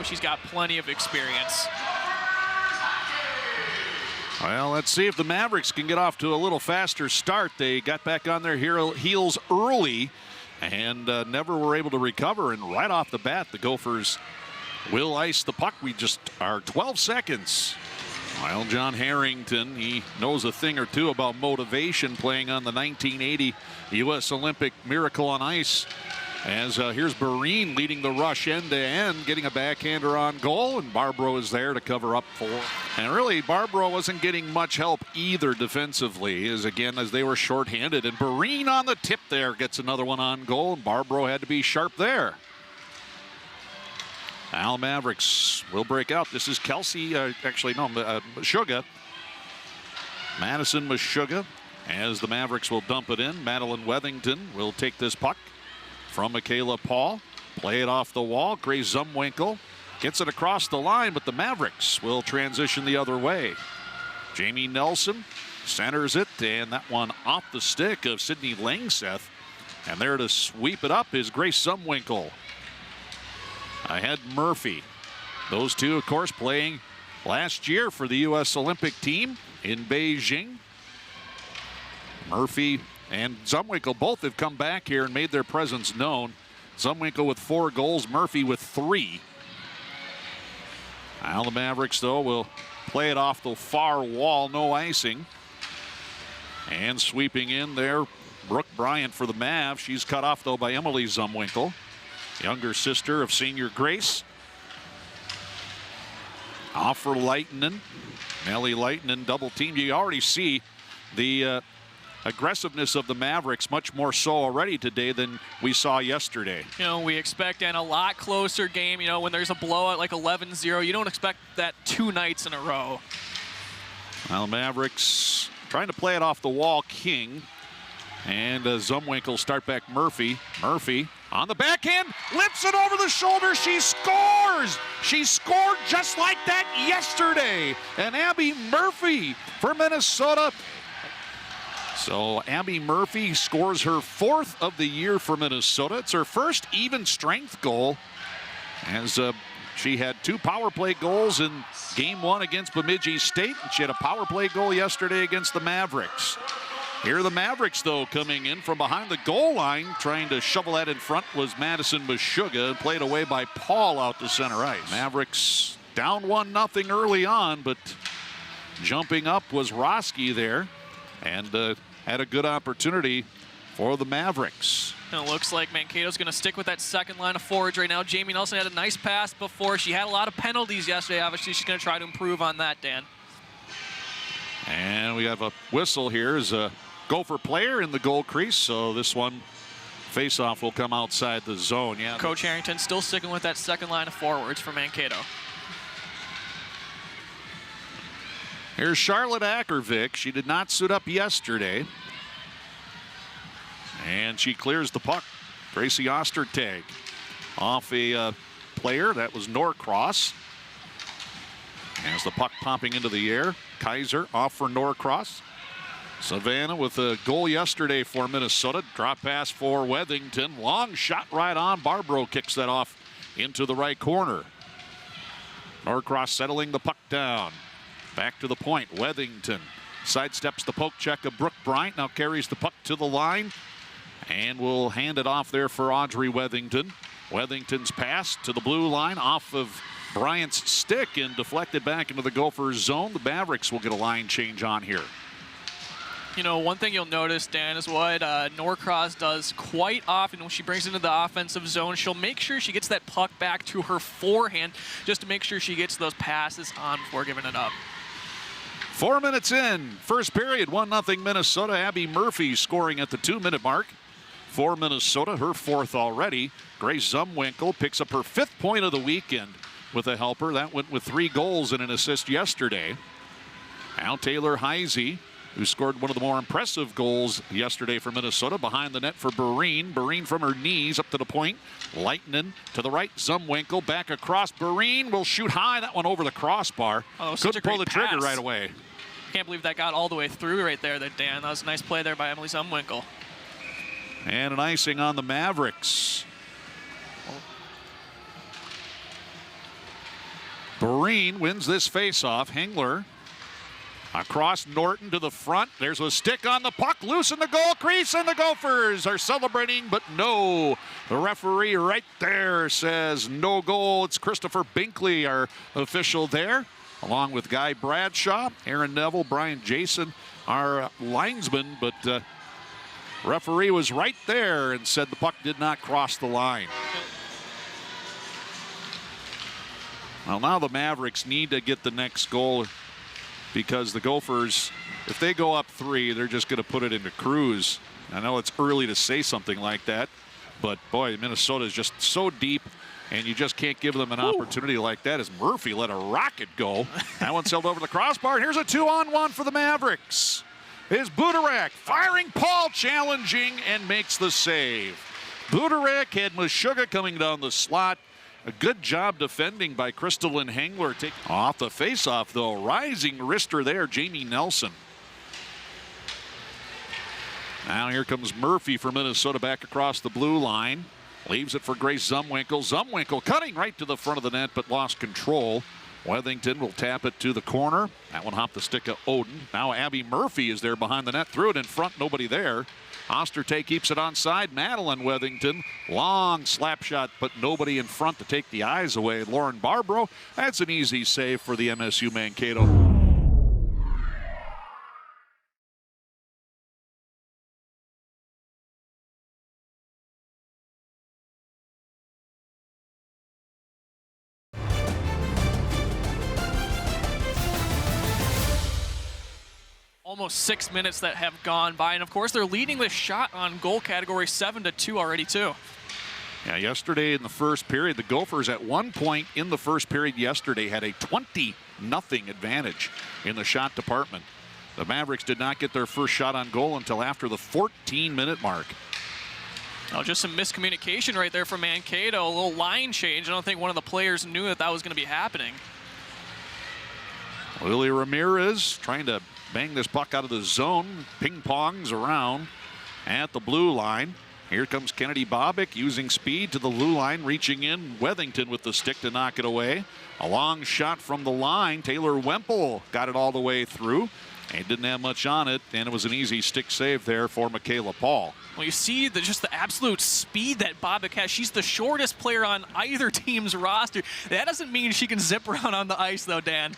but she's got plenty of experience. Well, let's see if the Mavericks can get off to a little faster start. They got back on their heels early and never were able to recover. And right off the bat, the Gophers will ice the puck. We just are 12 seconds. Well, John Harrington, he knows a thing or two about motivation, playing on the 1980 U.S. Olympic Miracle on Ice. As here's Barine leading the rush end to end, getting a backhander on goal, and Barbaro is there to cover up for. And really, Barbaro wasn't getting much help either defensively, as they were shorthanded. And Barine on the tip there gets another one on goal, and Barbaro had to be sharp there. Now Mavericks will break out. This is Kelsey, Meshuggah. Madison Meshuggah, as the Mavericks will dump it in. Madeline Wethington will take this puck from Michaela Paul. Play it off the wall. Grace Zumwinkle gets it across the line, but the Mavericks will transition the other way. Jamie Nelson centers it, and that one off the stick of Sydney Langseth. And there to sweep it up is Grace Zumwinkle. Ahead Murphy. Those two, of course, playing last year for the U.S. Olympic team in Beijing. Murphy and Zumwinkle both have come back here and made their presence known. Zumwinkle with 4 goals, Murphy with 3. Now the Mavericks, though, will play it off the far wall, no icing. And sweeping in there, Brooke Bryant for the Mavs. She's cut off, though, by Emily Zumwinkle, younger sister of senior Grace. Off for Leitinen. Nellie Leitinen double team. You already see the aggressiveness of the Mavericks much more so already today than we saw yesterday. You know, we expect a lot closer game. You know, when there's a blowout like 11-0, you don't expect that 2 nights in a row. Well, Mavericks trying to play it off the wall. King and Zumwinkle start back Murphy. Murphy on the backhand, lifts it over the shoulder. She scores. She scored just like that yesterday. And Abby Murphy for Minnesota. So Abby Murphy scores her 4th of the year for Minnesota. It's her first even strength goal, as she had 2 power play goals in game 1 against Bemidji State. And she had a power play goal yesterday against the Mavericks. Here are the Mavericks, though, coming in from behind the goal line. Trying to shovel that in front was Madison Meshuggah, played away by Paul out to center ice. Mavericks down 1-0 early on, but jumping up was Roski there, and had a good opportunity for the Mavericks. And it looks like Mankato's going to stick with that second line of forwards right now. Jamie Nelson had a nice pass before. She had a lot of penalties yesterday. Obviously, she's going to try to improve on that, Dan. And we have a whistle here as a Gopher player in the goal crease, so this one face-off will come outside the zone. Yeah. Coach Harrington still sticking with that second line of forwards for Mankato. Here's Charlotte Ackervik. She did not suit up yesterday. And she clears the puck. Tracy Ostertag off a player. That was Norcross. As the puck popping into the air. Kaiser off for Norcross. Savannah with a goal yesterday for Minnesota. Drop pass for Wethington. Long shot right on. Barbaro kicks that off into the right corner. Norcross settling the puck down. Back to the point. Wethington sidesteps the poke check of Brooke Bryant. Now carries the puck to the line. And will hand it off there for Audrey Wethington. Wethington's pass to the blue line off of Bryant's stick and deflected back into the Gophers zone. The Mavericks will get a line change on here. You know, one thing you'll notice, Dan, is what Norcross does quite often when she brings it into the offensive zone. She'll make sure she gets that puck back to her forehand just to make sure she gets those passes on before giving it up. 4 minutes in, first period, 1-0 Minnesota. Abby Murphy scoring at the 2-minute mark for Minnesota, her 4th already. Grace Zumwinkle picks up her 5th point of the weekend with a helper. That went with 3 goals and an assist yesterday. Now Taylor Heisey, who scored one of the more impressive goals yesterday for Minnesota, behind the net for Barine. Barine from her knees up to the point. Leitinen to the right. Zumwinkle back across. Barine will shoot high. That one over the crossbar. Oh, couldn't pull the trigger right away. Can't believe that got all the way through right there, Dan. That was a nice play there by Emily Zumwinkle. And an icing on the Mavericks. Green wins this faceoff. Hengler across Norton to the front. There's a stick on the puck, loose in the goal crease, and the Gophers are celebrating, but no. The referee right there says no goal. It's Christopher Binkley, our official there, along with Guy Bradshaw, Aaron Neville, Brian Jason, our linesman, but referee was right there and said the puck did not cross the line. Well, now the Mavericks need to get the next goal, because the Gophers, if they go up 3, they're just going to put it into cruise. I know it's early to say something like that, but boy, Minnesota is just so deep, and you just can't give them an opportunity like that as Murphy let a rocket go. That one sailed over the crossbar, and here's a 2-on-1 for the Mavericks. Is Budarak firing, Paul challenging, and makes the save. Budarak had Meshuggah coming down the slot. A good job defending by Crystal and Hengler. Off the faceoff, though. Rising wrister there, Jamie Nelson. Now here comes Murphy for Minnesota back across the blue line. Leaves it for Grace Zumwinkle. Zumwinkle cutting right to the front of the net, but lost control. Wethington will tap it to the corner. That one hopped the stick of Oden. Now Abby Murphy is there behind the net. Threw it in front, nobody there. Ostertay keeps it onside. Madeline Wethington, long slap shot, but nobody in front to take the eyes away. Lauren Barbaro, that's an easy save for the MSU Mankato. Almost 6 minutes that have gone by, and of course they're leading the shot on goal category 7-2 already too. Yeah, yesterday in the first period, the Gophers at one point in the first period yesterday had a 20-0 advantage in the shot department. The Mavericks did not get their first shot on goal until after the 14-minute mark. Oh, just some miscommunication right there from Mankato. A little line change. I don't think one of the players knew that that was going to be happening. Lily Ramirez trying to bang this puck out of the zone. Ping-pongs around at the blue line. Here comes Kennedy Bobick using speed to the blue line, reaching in. Wethington with the stick to knock it away. A long shot from the line. Taylor Wemple got it all the way through. And didn't have much on it, and it was an easy stick save there for Michaela Paul. Well, you see just the absolute speed that Bobick has. She's the shortest player on either team's roster. That doesn't mean she can zip around on the ice, though, Dan.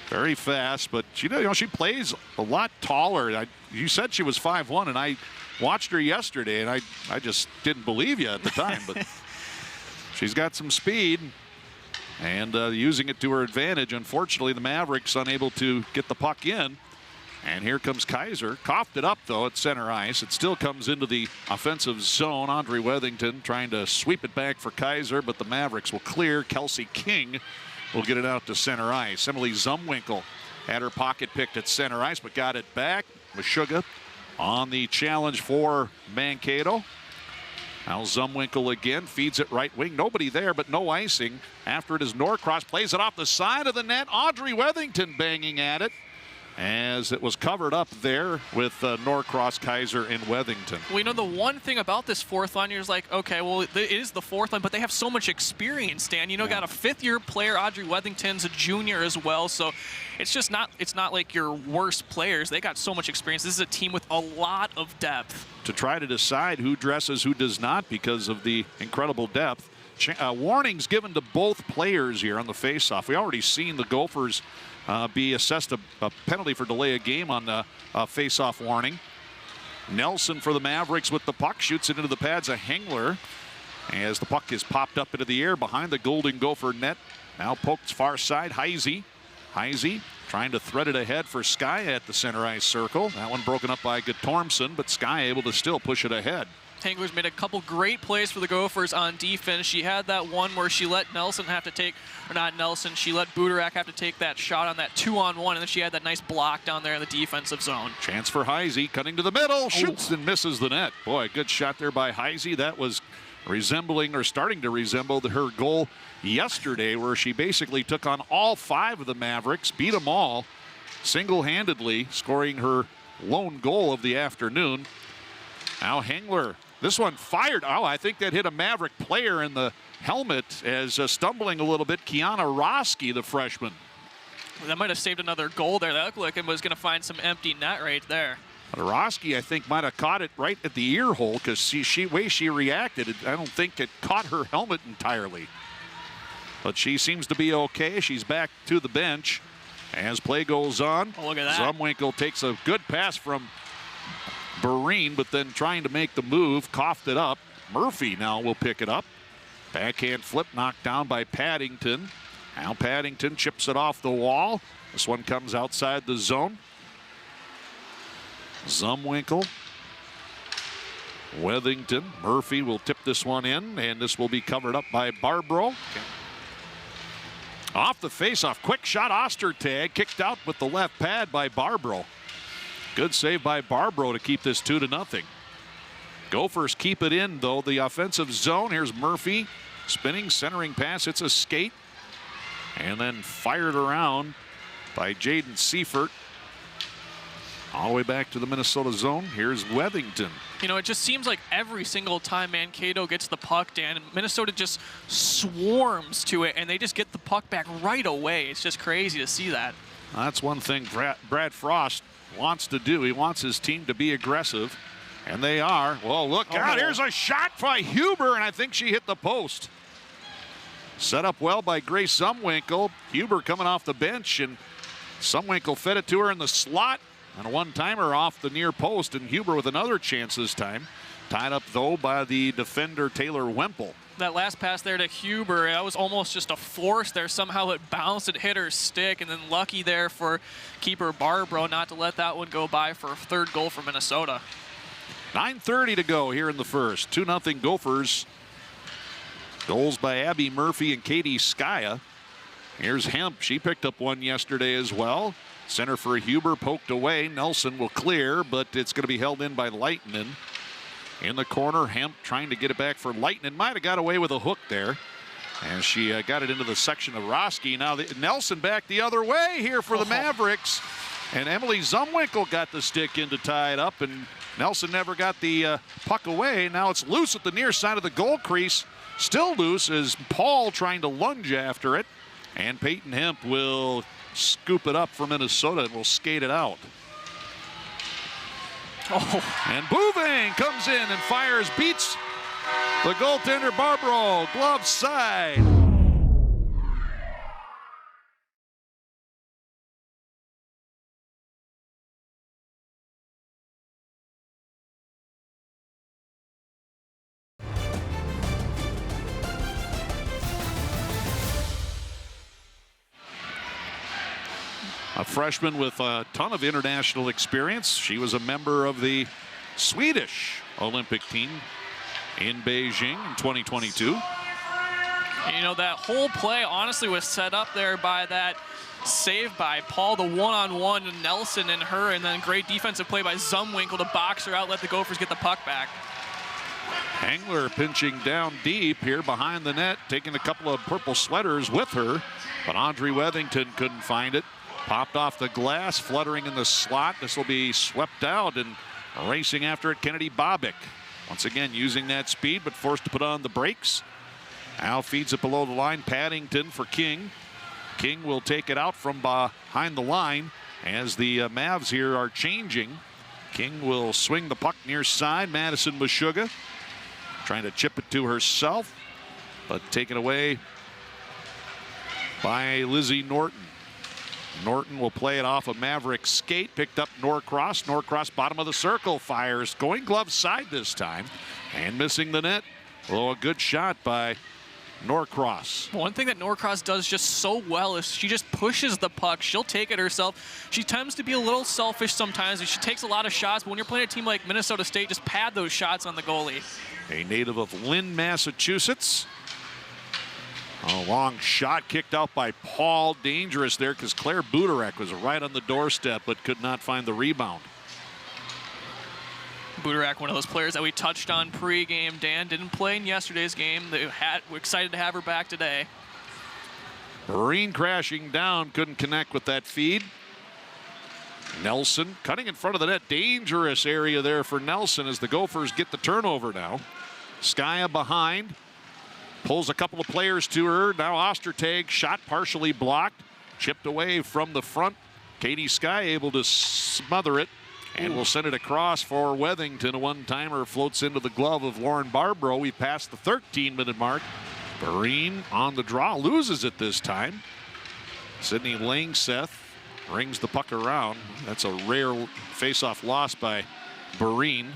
Very fast, but she plays a lot taller. You said she was 5'1", and I watched her yesterday, and I just didn't believe you at the time. But she's got some speed and using it to her advantage. Unfortunately, the Mavericks unable to get the puck in. And here comes Kaiser. Coughed it up, though, at center ice. It still comes into the offensive zone. Andre Wethington trying to sweep it back for Kaiser, but the Mavericks will clear. Kelsey King will get it out to center ice. Emily Zumwinkle had her pocket picked at center ice, but got it back. Meshuggah on the challenge for Mankato. Now Zumwinkle again feeds it right wing. Nobody there, but no icing. After it is Norcross, plays it off the side of the net. Audrey Wethington banging at it, as it was covered up there with Norcross, Kaiser, and Wethington. Well, you know, the one thing about this fourth line, you're like, okay, well, it is the fourth line, but they have so much experience, Dan. You know, got a fifth-year player. Audrey Wethington's a junior as well, so it's just not like your worst players. They got so much experience. This is a team with a lot of depth. To try to decide who dresses, who does not, because of the incredible depth. Warnings given to both players here on the faceoff. We already seen the Gophers be assessed a penalty for delay of game on the face-off warning. Nelson for the Mavericks with the puck, shoots it into the pads of Hengler as the puck is popped up into the air behind the Golden Gopher net. Now poked far side, Heisey trying to thread it ahead for Sky at the center ice circle. That one broken up by Guttormson, but Sky able to still push it ahead. Hengler's made a couple great plays for the Gophers on defense. She had that one where she let Nelson have to take, or not Nelson, she let Budarak have to take that shot on that 2-on-1, and then she had that nice block down there in the defensive zone. Chance for Heisey, cutting to the middle, shoots and misses the net. Boy, good shot there by Heisey. That was resembling, or starting to resemble, her goal yesterday, where she basically took on all 5 of the Mavericks, beat them all single-handedly, scoring her lone goal of the afternoon. Now Hengler This one fired. Oh, I think that hit a Maverick player in the helmet as stumbling a little bit. Kiana Roski, the freshman. That might have saved another goal there. That looked like it was going to find some empty net right there. But Roski, I think, might have caught it right at the ear hole because way she reacted, I don't think it caught her helmet entirely. But she seems to be okay. She's back to the bench as play goes on. Oh, look at that. Zumwinkle takes a good pass from Barine, but then trying to make the move, coughed it up. Murphy now will pick it up. Backhand flip knocked down by Paddington. Now Paddington chips it off the wall. This one comes outside the zone. Zumwinkle, Wethington, Murphy will tip this one in, and this will be covered up by Barbro. Okay. Off the faceoff, quick shot, Ostertag, kicked out with the left pad by Barbro. Good save by Barbro to keep this 2-0. Gophers keep it in, though, the offensive zone. Here's Murphy, spinning, centering pass, it's a skate, and then fired around by Jaden Seifert. All the way back to the Minnesota zone. Here's Wethington. You know, it just seems like every single time Mankato gets the puck, Dan, and Minnesota just swarms to it, and they just get the puck back right away. It's just crazy to see that. That's one thing Brad Frost wants to do. He wants his team to be aggressive, and they are. Well, look out. Here's a shot by Huber, and I think she hit the post. Set up well by Grace Zumwinkle. Huber coming off the bench, and Zumwinkle fed it to her in the slot. And a one-timer off the near post, and Huber with another chance this time. Tied up, though, by the defender, Taylor Wemple. That last pass there to Huber, that was almost just a force there. Somehow it bounced, it hit her stick, and then lucky there for keeper Barbro not to let that one go by for a third goal for Minnesota. 9:30 to go here in the first. 2-0 Gophers. Goals by Abby Murphy and Katie Skaya. Here's Hemp. She picked up one yesterday as well. Center for Huber, poked away. Nelson will clear, but it's going to be held in by Leitinen. In the corner, Hemp trying to get it back for Leitinen. Might have got away with a hook there. And she got it into the section of Roski. Now Nelson back the other way here for the Mavericks. And Emily Zumwinkle got the stick in to tie it up, and Nelson never got the puck away. Now it's loose at the near side of the goal crease. Still loose is Paul trying to lunge after it. And Peyton Hemp will scoop it up for Minnesota and will skate it out. And Bouvin comes in and fires, beats the goaltender Barbro, glove side. A freshman with a ton of international experience. She was a member of the Swedish Olympic team in Beijing in 2022. You know, that whole play honestly was set up there by that save by Paul, the one-on-one Nelson and her, and then great defensive play by Zumwinkle to box her out, let the Gophers get the puck back. Hengler pinching down deep here behind the net, taking a couple of purple sweaters with her, but Audrey Wethington couldn't find it. Popped off the glass, fluttering in the slot. This will be swept out, and racing after it, Kennedy Bobick. Once again, using that speed, but forced to put on the brakes. Now feeds it below the line. Paddington for King. King will take it out from behind the line as the Mavs here are changing. King will swing the puck near side. Madison Meshuggah trying to chip it to herself, but taken away by Lizzie Norton. Norton will play it off a Maverick skate, picked up Norcross. Norcross bottom of the circle, fires, going glove side this time, and missing the net. Although a good shot by Norcross. One thing that Norcross does just so well is she just pushes the puck. She'll take it herself. She tends to be a little selfish sometimes, and she takes a lot of shots, but when you're playing a team like Minnesota State, just pad those shots on the goalie. A native of Lynn, Massachusetts. A long shot kicked out by Paul. Dangerous there because Claire Buderek was right on the doorstep but could not find the rebound. Buderek, one of those players that we touched on pre-game. Dan didn't play in yesterday's game. We're excited to have her back today. Marine crashing down, couldn't connect with that feed. Nelson cutting in front of the net. Dangerous area there for Nelson as the Gophers get the turnover now. Skaya behind. Pulls a couple of players to her. Now Ostertag, shot partially blocked. Chipped away from the front. Katie Skye able to smother it. And we'll send it across for Wethington. A one-timer floats into the glove of Lauren Barbro. We passed the 13-minute mark. Barine on the draw. Loses it this time. Sydney Langseth rings the puck around. That's a rare face-off loss by Barine.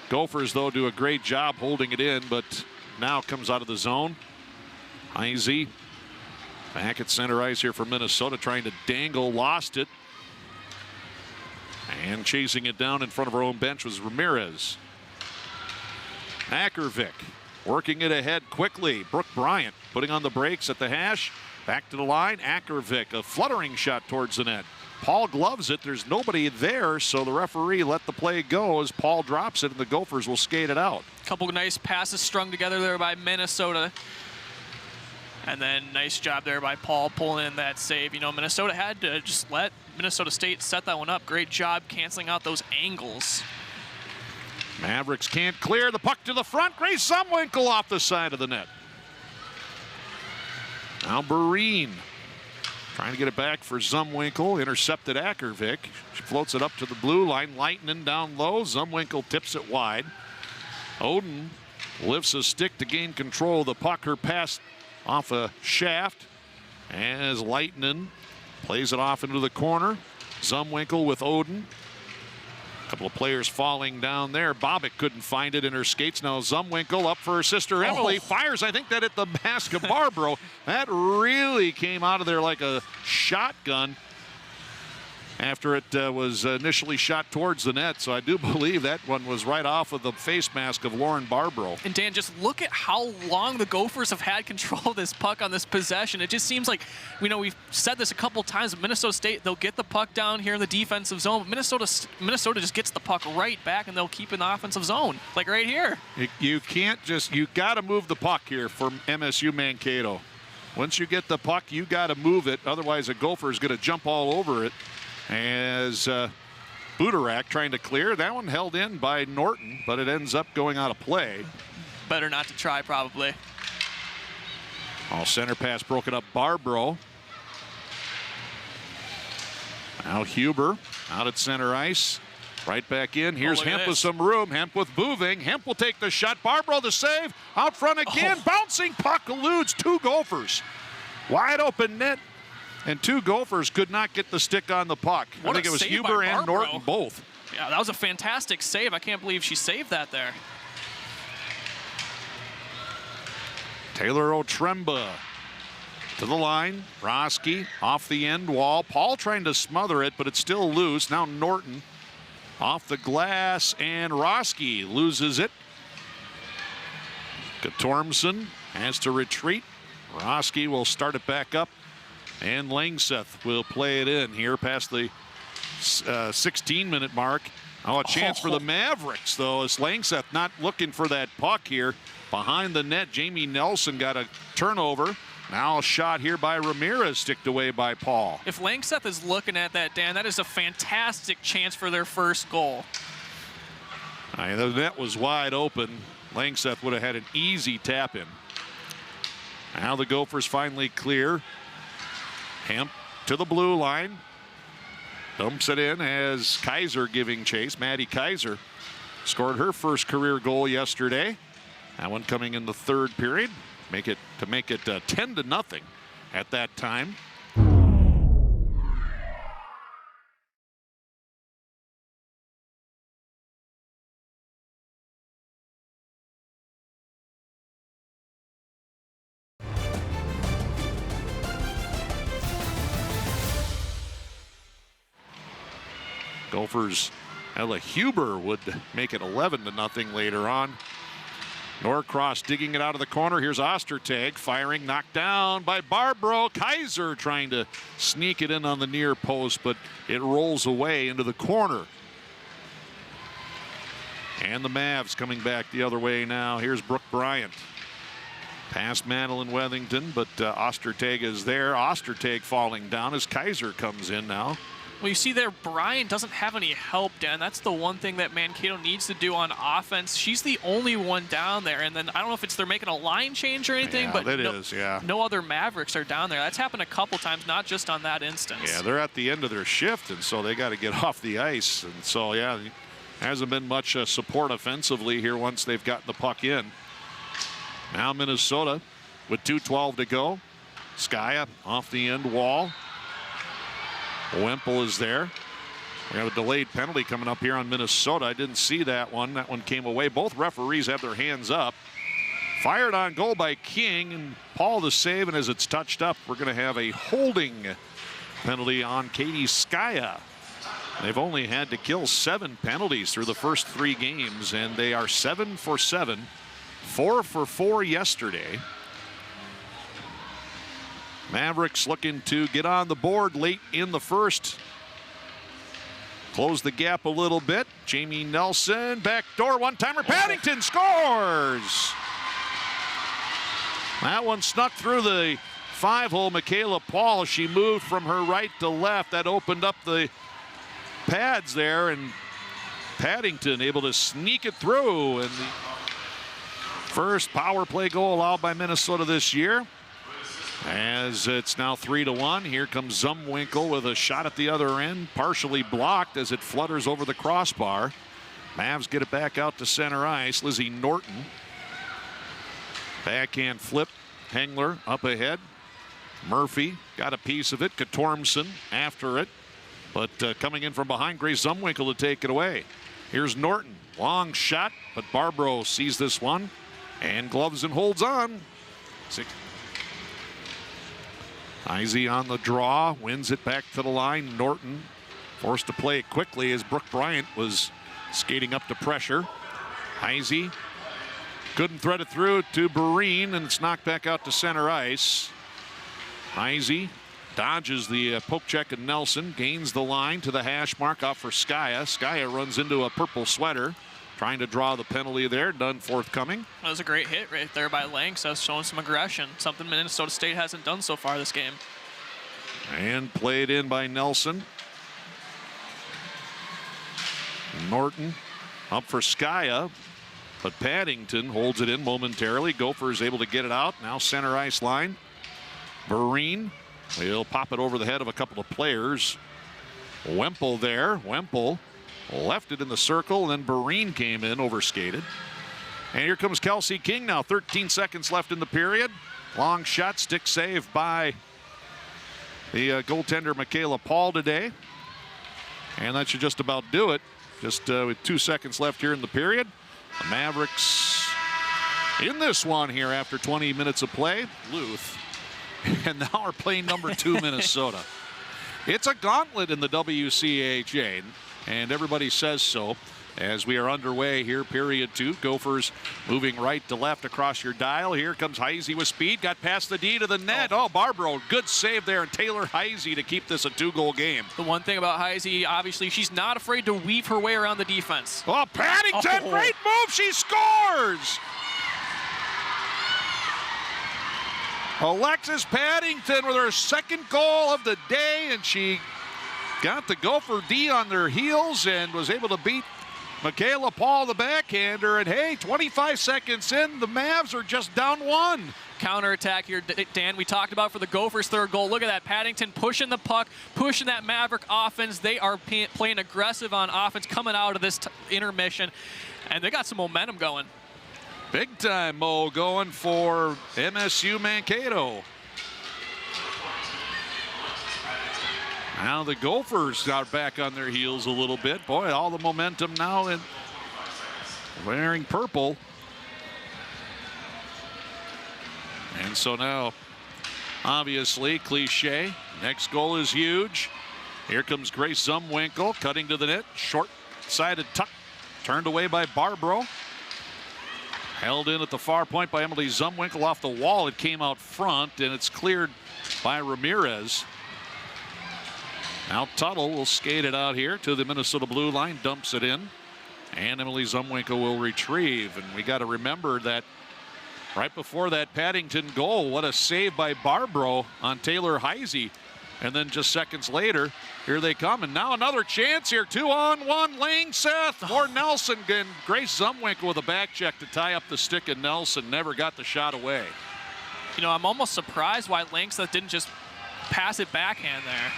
Gophers, though, do a great job holding it in, but now comes out of the zone. Heisey back at center ice here for Minnesota, trying to dangle, lost it. And chasing it down in front of her own bench was Ramirez. Ackervik working it ahead quickly. Brooke Bryant putting on the brakes at the hash. Back to the line. Ackervik, a fluttering shot towards the net. Paul gloves it. There's nobody there, so the referee let the play go as Paul drops it, and the Gophers will skate it out. Couple of nice passes strung together there by Minnesota. And then nice job there by Paul pulling in that save. You know, Minnesota had to just let Minnesota State set that one up. Great job canceling out those angles. Mavericks can't clear. The puck to the front. Grace Zumwinkle off the side of the net. Now Barine trying to get it back for Zumwinkle. Intercepted Ackervik. She floats it up to the blue line. Lightning down low. Zumwinkle tips it wide. Oden lifts a stick to gain control of the puck. Her pass off a shaft as Lightning plays it off into the corner. Zumwinkle with Oden. A couple of players falling down there. Bobbitt couldn't find it in her skates. Now Zumwinkle up for her sister Emily. Fires, I think, that at the mask of Barbro. That really came out of there like a shotgun after it was initially shot towards the net. So I do believe that one was right off of the face mask of Lauren Barbro. And Dan, just look at how long the Gophers have had control of this puck on this possession. It just seems like, you know, we've said this a couple times, Minnesota State, they'll get the puck down here in the defensive zone, but Minnesota just gets the puck right back and they'll keep in the offensive zone, like right here. You can't just, you got to move the puck here for MSU Mankato. Once you get the puck, you got to move it. Otherwise, a Gopher is going to jump all over it. As Budarak trying to clear. That one held in by Norton, but it ends up going out of play. Better not to try, probably. All center pass broken up. Barbro. Now Huber out at center ice. Right back in. Here's Hemp with some room. Hemp with Booving. Hemp will take the shot. Barbro the save. Out front again. Bouncing puck eludes two Gophers. Wide open net. And two Gophers could not get the stick on the puck. I think it was Huber and Norton both. Yeah, that was a fantastic save. I can't believe she saved that there. Taylor Otremba to the line. Roski off the end wall. Paul trying to smother it, but it's still loose. Now Norton off the glass, and Roski loses it. Katormson has to retreat. Roski will start it back up. And Langseth will play it in here past the 16-minute mark. Oh, a chance for the Mavericks, though, as Langseth not looking for that puck here. Behind the net, Jamie Nelson got a turnover. Now a shot here by Ramirez, sticked away by Paul. If Langseth is looking at that, Dan, that is a fantastic chance for their first goal. The net was wide open. Langseth would have had an easy tap in. Now the Gophers finally clear. Hemp to the blue line. Dumps it in as Kaiser giving chase. Maddie Kaiser scored her first career goal yesterday. That one coming in the third period. Make it 10-0 at that time. Gophers, Ella Huber would make it 11-0 later on. Norcross digging it out of the corner. Here's Ostertag firing, knocked down by Barbro. Kaiser trying to sneak it in on the near post, but it rolls away into the corner. And the Mavs coming back the other way now. Here's Brooke Bryant. Past Madeline Wethington, but Ostertag is there. Ostertag falling down as Kaiser comes in now. Well, you see there, Brian doesn't have any help, Dan. That's the one thing that Mankato needs to do on offense. She's the only one down there, and then I don't know if it's they're making a line change or anything, Yeah, but no other Mavericks are down there. That's happened a couple times, not just on that instance. Yeah, they're at the end of their shift, and so they got to get off the ice. And so, yeah, hasn't been much support offensively here once they've gotten the puck in. Now Minnesota with 2:12 to go. Skaya off the end wall. Wemple is there. We have a delayed penalty coming up here on Minnesota. I didn't see that one. That one came away. Both referees have their hands up. Fired on goal by King, and Paul the save, and as it's touched up, we're going to have a holding penalty on Katie Skaya. They've only had to kill 7 penalties through the first 3 games, and they are 7 for 7, 4 for 4 yesterday. Mavericks looking to get on the board late in the first. Close the gap a little bit. Jamie Nelson, backdoor one-timer. Paddington scores! That one snuck through the 5-hole. Michaela Paul, she moved from her right to left. That opened up the pads there, and Paddington able to sneak it through. And the first power play goal allowed by Minnesota this year. As it's now 3-1, here comes Zumwinkle with a shot at the other end, partially blocked as it flutters over the crossbar. Mavs get it back out to center ice. Lizzie Norton. Backhand flip. Hengler up ahead. Murphy got a piece of it. Katormson after it. But coming in from behind, Grace Zumwinkle to take it away. Here's Norton. Long shot, but Barbro sees this one and gloves and holds on. Izzy on the draw, wins it back to the line. Norton forced to play it quickly as Brooke Bryant was skating up to pressure. Izzy couldn't thread it through to Barine, and it's knocked back out to center ice. Izzy dodges the poke check, and Nelson gains the line to the hash mark off for Skaya. Skaya runs into a purple sweater, trying to draw the penalty there, none forthcoming. That was a great hit right there by Lanks. That's showing some aggression, something Minnesota State hasn't done so far this game. And played in by Nelson. Norton up for Skaya, but Paddington holds it in momentarily. Gophers able to get it out. Now center ice line. Barine will pop it over the head of a couple of players. Wemple there. Wemple left it in the circle, and then Barine came in, overskated. And here comes Kelsey King now, 13 seconds left in the period. Long shot, stick save by the goaltender Michaela Paul today. And that should just about do it. Just with 2 seconds left here in the period. The Mavericks in this one here after 20 minutes of play. Luth. And now are playing number 2 Minnesota. It's a gauntlet in the WCHA. And everybody says so as we are underway here, period 2. Gophers moving right to left across your dial. Here comes Heisey with speed. Got past the D to the net. Oh, Barbro, good save there. And Taylor Heisey to keep this a 2-goal game. The one thing about Heisey, obviously, she's not afraid to weave her way around the defense. Oh, Paddington, great move. She scores. Alexis Paddington with her 2nd goal of the day, and she got the Gopher D on their heels and was able to beat Michaela Paul, the backhander. And hey, 25 seconds in, the Mavs are just down 1. Counterattack here, Dan, we talked about for the Gophers' 3rd goal. Look at that, Paddington pushing the puck, pushing that Maverick offense. They are playing aggressive on offense coming out of this intermission, and they got some momentum going. Big time Mo going for MSU Mankato. Now the Gophers are back on their heels a little bit. Boy, all the momentum now in wearing purple. And so now, obviously, cliche. Next goal is huge. Here comes Grace Zumwinkle cutting to the net. Short-sided tuck. Turned away by Barbro. Held in at the far point by Emily Zumwinkle off the wall. It came out front, and it's cleared by Ramirez. Now Tuttle will skate it out here to the Minnesota blue line, dumps it in, and Emily Zumwinkle will retrieve. And we got to remember that right before that Paddington goal, what a save by Barbro on Taylor Heisey. And then just seconds later, here they come. And now another chance here. 2-on-1, Langseth for Nelson. And Grace Zumwinkle with a back check to tie up the stick, and Nelson never got the shot away. You know, I'm almost surprised why Langseth didn't just pass it backhand there.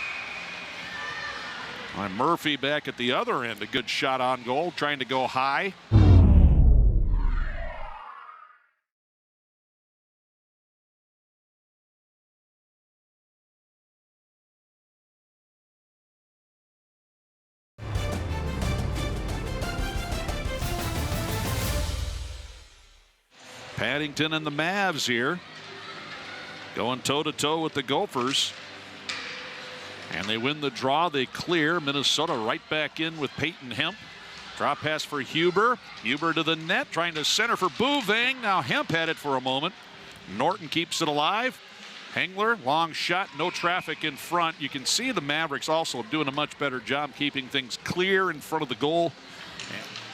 And Murphy back at the other end. A good shot on goal, trying to go high. Paddington and the Mavs here going toe-to-toe with the Gophers. And they win the draw. They clear. Minnesota right back in with Peyton Hemp. Drop pass for Huber. Huber to the net, trying to center for Bouvang. Now Hemp had it for a moment. Norton keeps it alive. Hengler, long shot, no traffic in front. You can see the Mavericks also doing a much better job keeping things clear in front of the goal.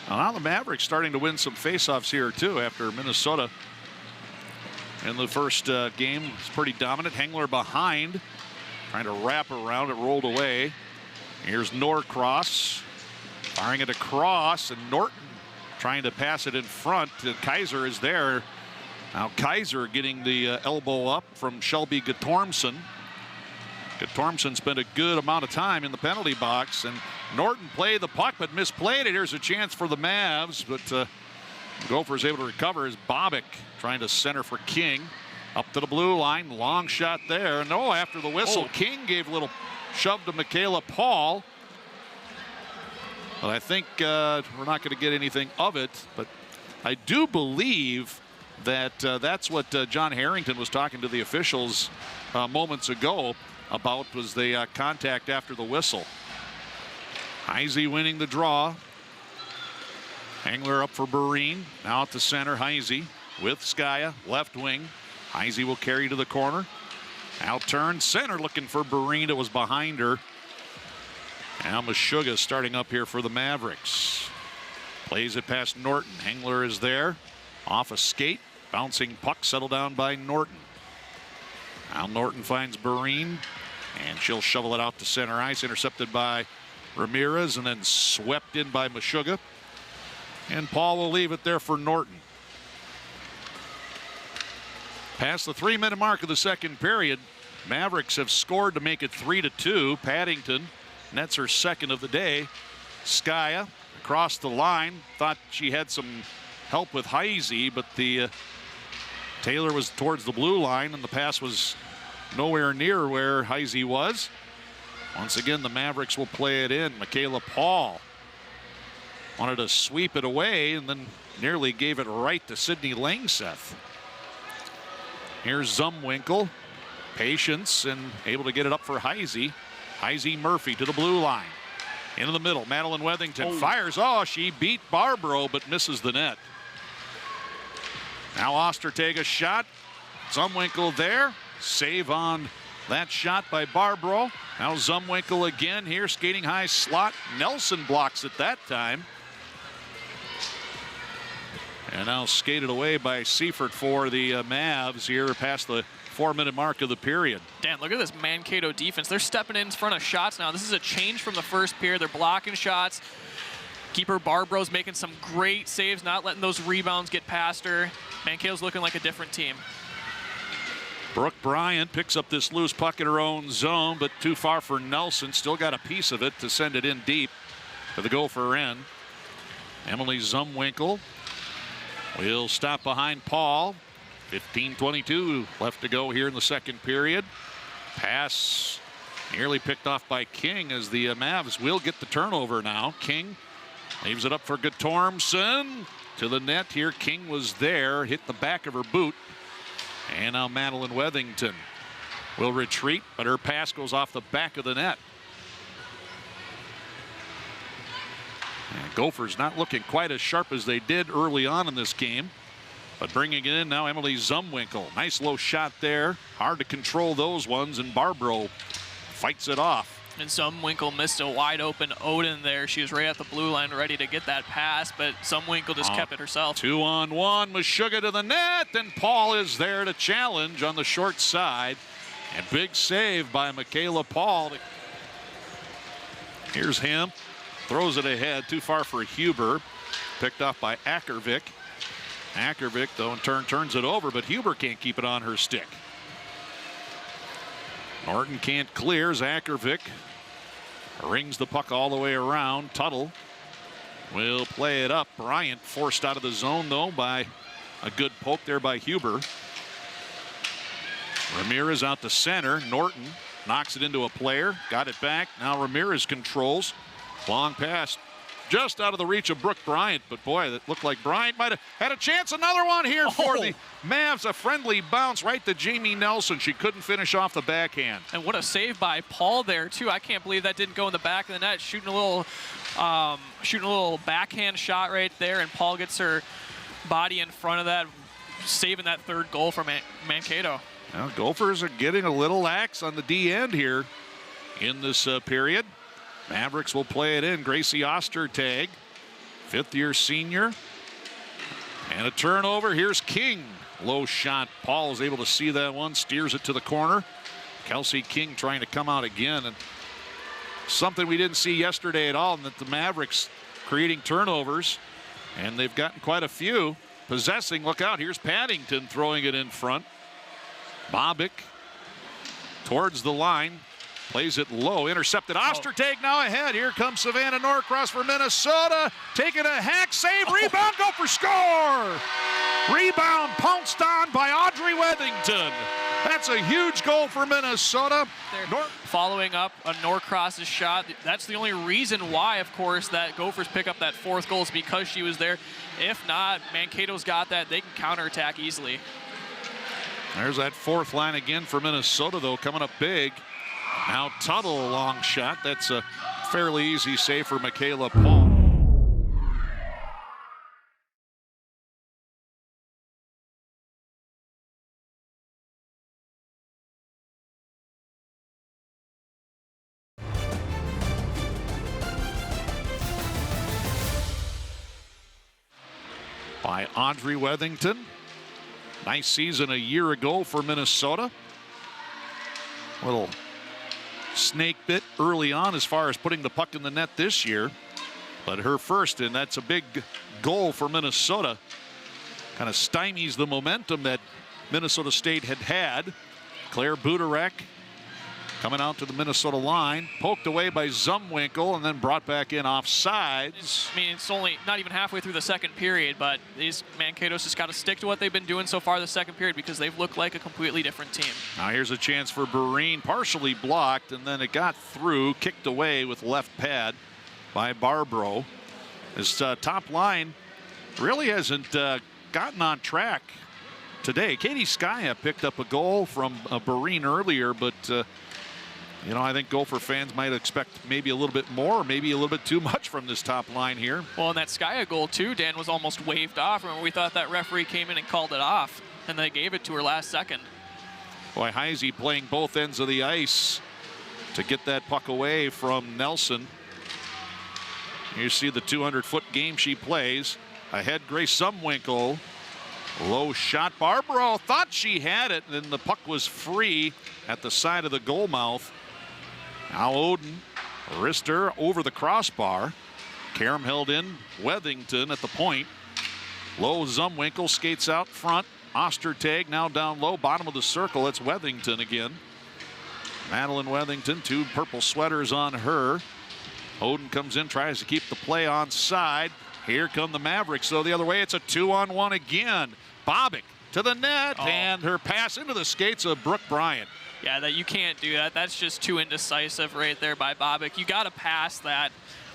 And now the Mavericks starting to win some faceoffs here too after Minnesota in the first game was pretty dominant. Hengler behind, trying to wrap around it, rolled away. Here's Norcross firing it across, and Norton trying to pass it in front. Kaiser is there. Now Kaiser getting the elbow up from Shelby Guttormson. Guttormson spent a good amount of time in the penalty box, and Norton played the puck but misplayed it. Here's a chance for the Mavs, but Gophers able to recover as Bobick trying to center for King. Up to the blue line, long shot there. No, after the whistle, King gave a little shove to Michaela Paul. But I think we're not going to get anything of it, but I do believe that that's what John Harrington was talking to the officials moments ago about, was the contact after the whistle. Heisey winning the draw. Hengler up for Bereen. Now at the center, Heisey with Skaya, left wing. Heisey will carry to the corner. Out turn, center looking for Bereen. It was behind her. Now Meshuggah starting up here for the Mavericks. Plays it past Norton. Hengler is there. Off a skate. Bouncing puck settled down by Norton. Now Norton finds Bereen, and she'll shovel it out to center ice. Intercepted by Ramirez and then swept in by Meshuggah. And Paul will leave it there for Norton. Past the 3-minute mark of the second period, Mavericks have scored to make it 3-2. Paddington nets her second of the day. Skaya across the line. Thought she had some help with Heisey, but the Taylor was towards the blue line, and the pass was nowhere near where Heisey was. Once again, the Mavericks will play it in. Michaela Paul wanted to sweep it away and then nearly gave it right to Sydney Langseth. Here's Zumwinkle. Patience and able to get it up for Heisey. Heisey Murphy to the blue line. Into the middle, Madeline Wethington fires. Oh, she beat Barbaro but misses the net. Now Ostertag shot. Zumwinkle there. Save on that shot by Barbaro. Now Zumwinkle again here, skating high slot. Nelson blocks it that time. And now skated away by Seifert for the Mavs here past the 4-minute mark of the period. Dan, look at this Mankato defense. They're stepping in front of shots now. This is a change from the first period. They're blocking shots. Keeper Barbaro's making some great saves, not letting those rebounds get past her. Mankato's looking like a different team. Brooke Bryant picks up this loose puck in her own zone, but too far for Nelson. Still got a piece of it to send it in deep to the Gopher end. Emily Zumwinkle will stop behind Paul. 15:22 left to go here in the second period. Pass nearly picked off by King as the Mavs will get the turnover now. King leaves it up for Guttormson to the net here. King was there, hit the back of her boot. And now Madeline Wethington will retreat, but her pass goes off the back of the net. And Gophers not looking quite as sharp as they did early on in this game. But bringing it in now, Emily Zumwinkle. Nice low shot there. Hard to control those ones, and Barbaro fights it off. And Zumwinkle missed a wide open Odin there. She was right at the blue line ready to get that pass, but Zumwinkle just kept it herself. 2-on-1, Meshuggah to the net, and Paul is there to challenge on the short side. And big save by Michaela Paul. Here's him. Throws it ahead. Too far for Huber. Picked off by Ackervik. Ackervik, though, in turn turns it over, but Huber can't keep it on her stick. Norton can't clear as Ackervik rings the puck all the way around. Tuttle will play it up. Bryant forced out of the zone, though, by a good poke there by Huber. Ramirez out to center. Norton knocks it into a player. Got it back. Now Ramirez controls. Long pass just out of the reach of Brooke Bryant. But boy, that looked like Bryant might have had a chance. Another one here for the Mavs. A friendly bounce right to Jamie Nelson. She couldn't finish off the backhand. And what a save by Paul there, too. I can't believe that didn't go in the back of the net. Shooting a little backhand shot right there, and Paul gets her body in front of that, saving that third goal from Mankato. Now, Gophers are getting a little lax on the D end here in this period. Mavericks will play it in. Gracie Ostertag, fifth-year senior. And a turnover. Here's King. Low shot. Paul is able to see that one. Steers it to the corner. Kelsey King trying to come out again. And something we didn't see yesterday at all, and that the Mavericks creating turnovers. And they've gotten quite a few. Possessing. Look out. Here's Paddington throwing it in front. Bobick towards the line. Plays it low, intercepted. Ostertag now ahead. Here comes Savannah Norcross for Minnesota. Taking a hack save, rebound, go for score! Rebound pounced on by Audrey Wethington. That's a huge goal for Minnesota. Following up a Norcross's shot. That's the only reason why, of course, that Gophers pick up that fourth goal is because she was there. If not, Mankato's got that. They can counterattack easily. There's that fourth line again for Minnesota, though, coming up big. Now Tuttle, a long shot. That's a fairly easy save for Michaela Paul. By Audrey Wethington. Nice season a year ago for Minnesota. Little snake bit early on as far as putting the puck in the net this year. But her first, and that's a big goal for Minnesota. Kind of stymies the momentum that Minnesota State had. Claire Buderek coming out to the Minnesota line, poked away by Zumwinkle and then brought back in offsides. I mean, it's only not even halfway through the second period, but these Mankato's just got to stick to what they've been doing so far the second period because they've looked like a completely different team. Now here's a chance for Barine, partially blocked, and then it got through, kicked away with left pad by Barbro. This top line really hasn't gotten on track today. Katie Skaya picked up a goal from Barine earlier, but you know, I think Gopher fans might expect maybe a little bit more, maybe a little bit too much from this top line here. Well, and that Skaya goal, too, Dan, was almost waved off. Remember, we thought that referee came in and called it off, and they gave it to her last second. Boy, Heisey playing both ends of the ice to get that puck away from Nelson. You see the 200-foot game she plays. Ahead, Grace Zumwinkle. Low shot. Barbaro thought she had it, and then the puck was free at the side of the goal mouth. Now Oden, wrister over the crossbar. Karam held in. Wethington at the point. Low Zumwinkle skates out front. Ostertag now down low, bottom of the circle. It's Wethington again. Madeline Wethington, two purple sweaters on her. Oden comes in, tries to keep the play on side. Here come the Mavericks, though, the other way. It's a 2-on-1 again. Bobick to the net, and her pass into the skates of Brooke Bryant. Yeah, that you can't do that. That's just too indecisive right there by Bobick. You got to pass that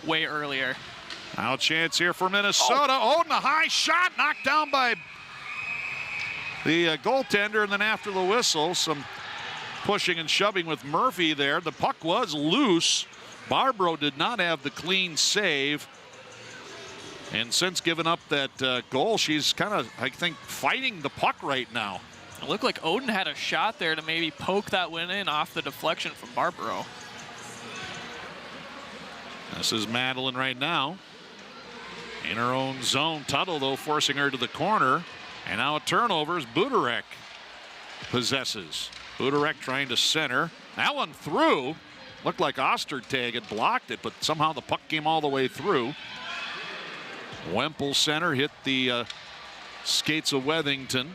way earlier. Now a chance here for Minnesota. Oden, a high shot, knocked down by the goaltender, and then after the whistle, some pushing and shoving with Murphy there. The puck was loose. Barbaro did not have the clean save. And since giving up that goal, she's kind of, I think, fighting the puck right now. It looked like Oden had a shot there to maybe poke that one in off the deflection from Barbaro. This is Madeline right now. In her own zone. Tuttle, though, forcing her to the corner. And now a turnover as Buderek possesses. Buderek trying to center. That one through. Looked like Ostertag had blocked it, but somehow the puck came all the way through. Wemple center hit the skates of Wethington.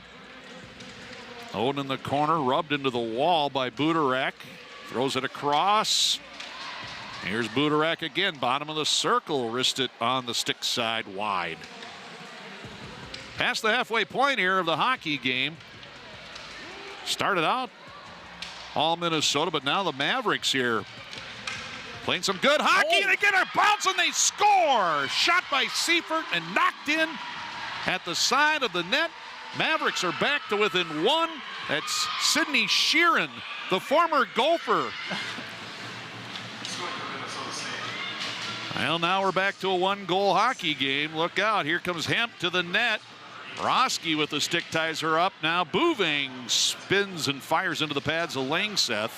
Owen in the corner, rubbed into the wall by Buderek. Throws it across. Here's Buderek again, bottom of the circle, wristed on the stick side wide. Past the halfway point here of the hockey game. Started out all Minnesota, but now the Mavericks here playing some good hockey. They get a bounce and they score. Shot by Seifert and knocked in at the side of the net. Mavericks are back to within one. That's Sidney Sheeran, the former Gopher. Well, now we're back to a one-goal hockey game. Look out, here comes Hemp to the net. Roski with the stick ties her up. Now Bouving spins and fires into the pads of Langseth.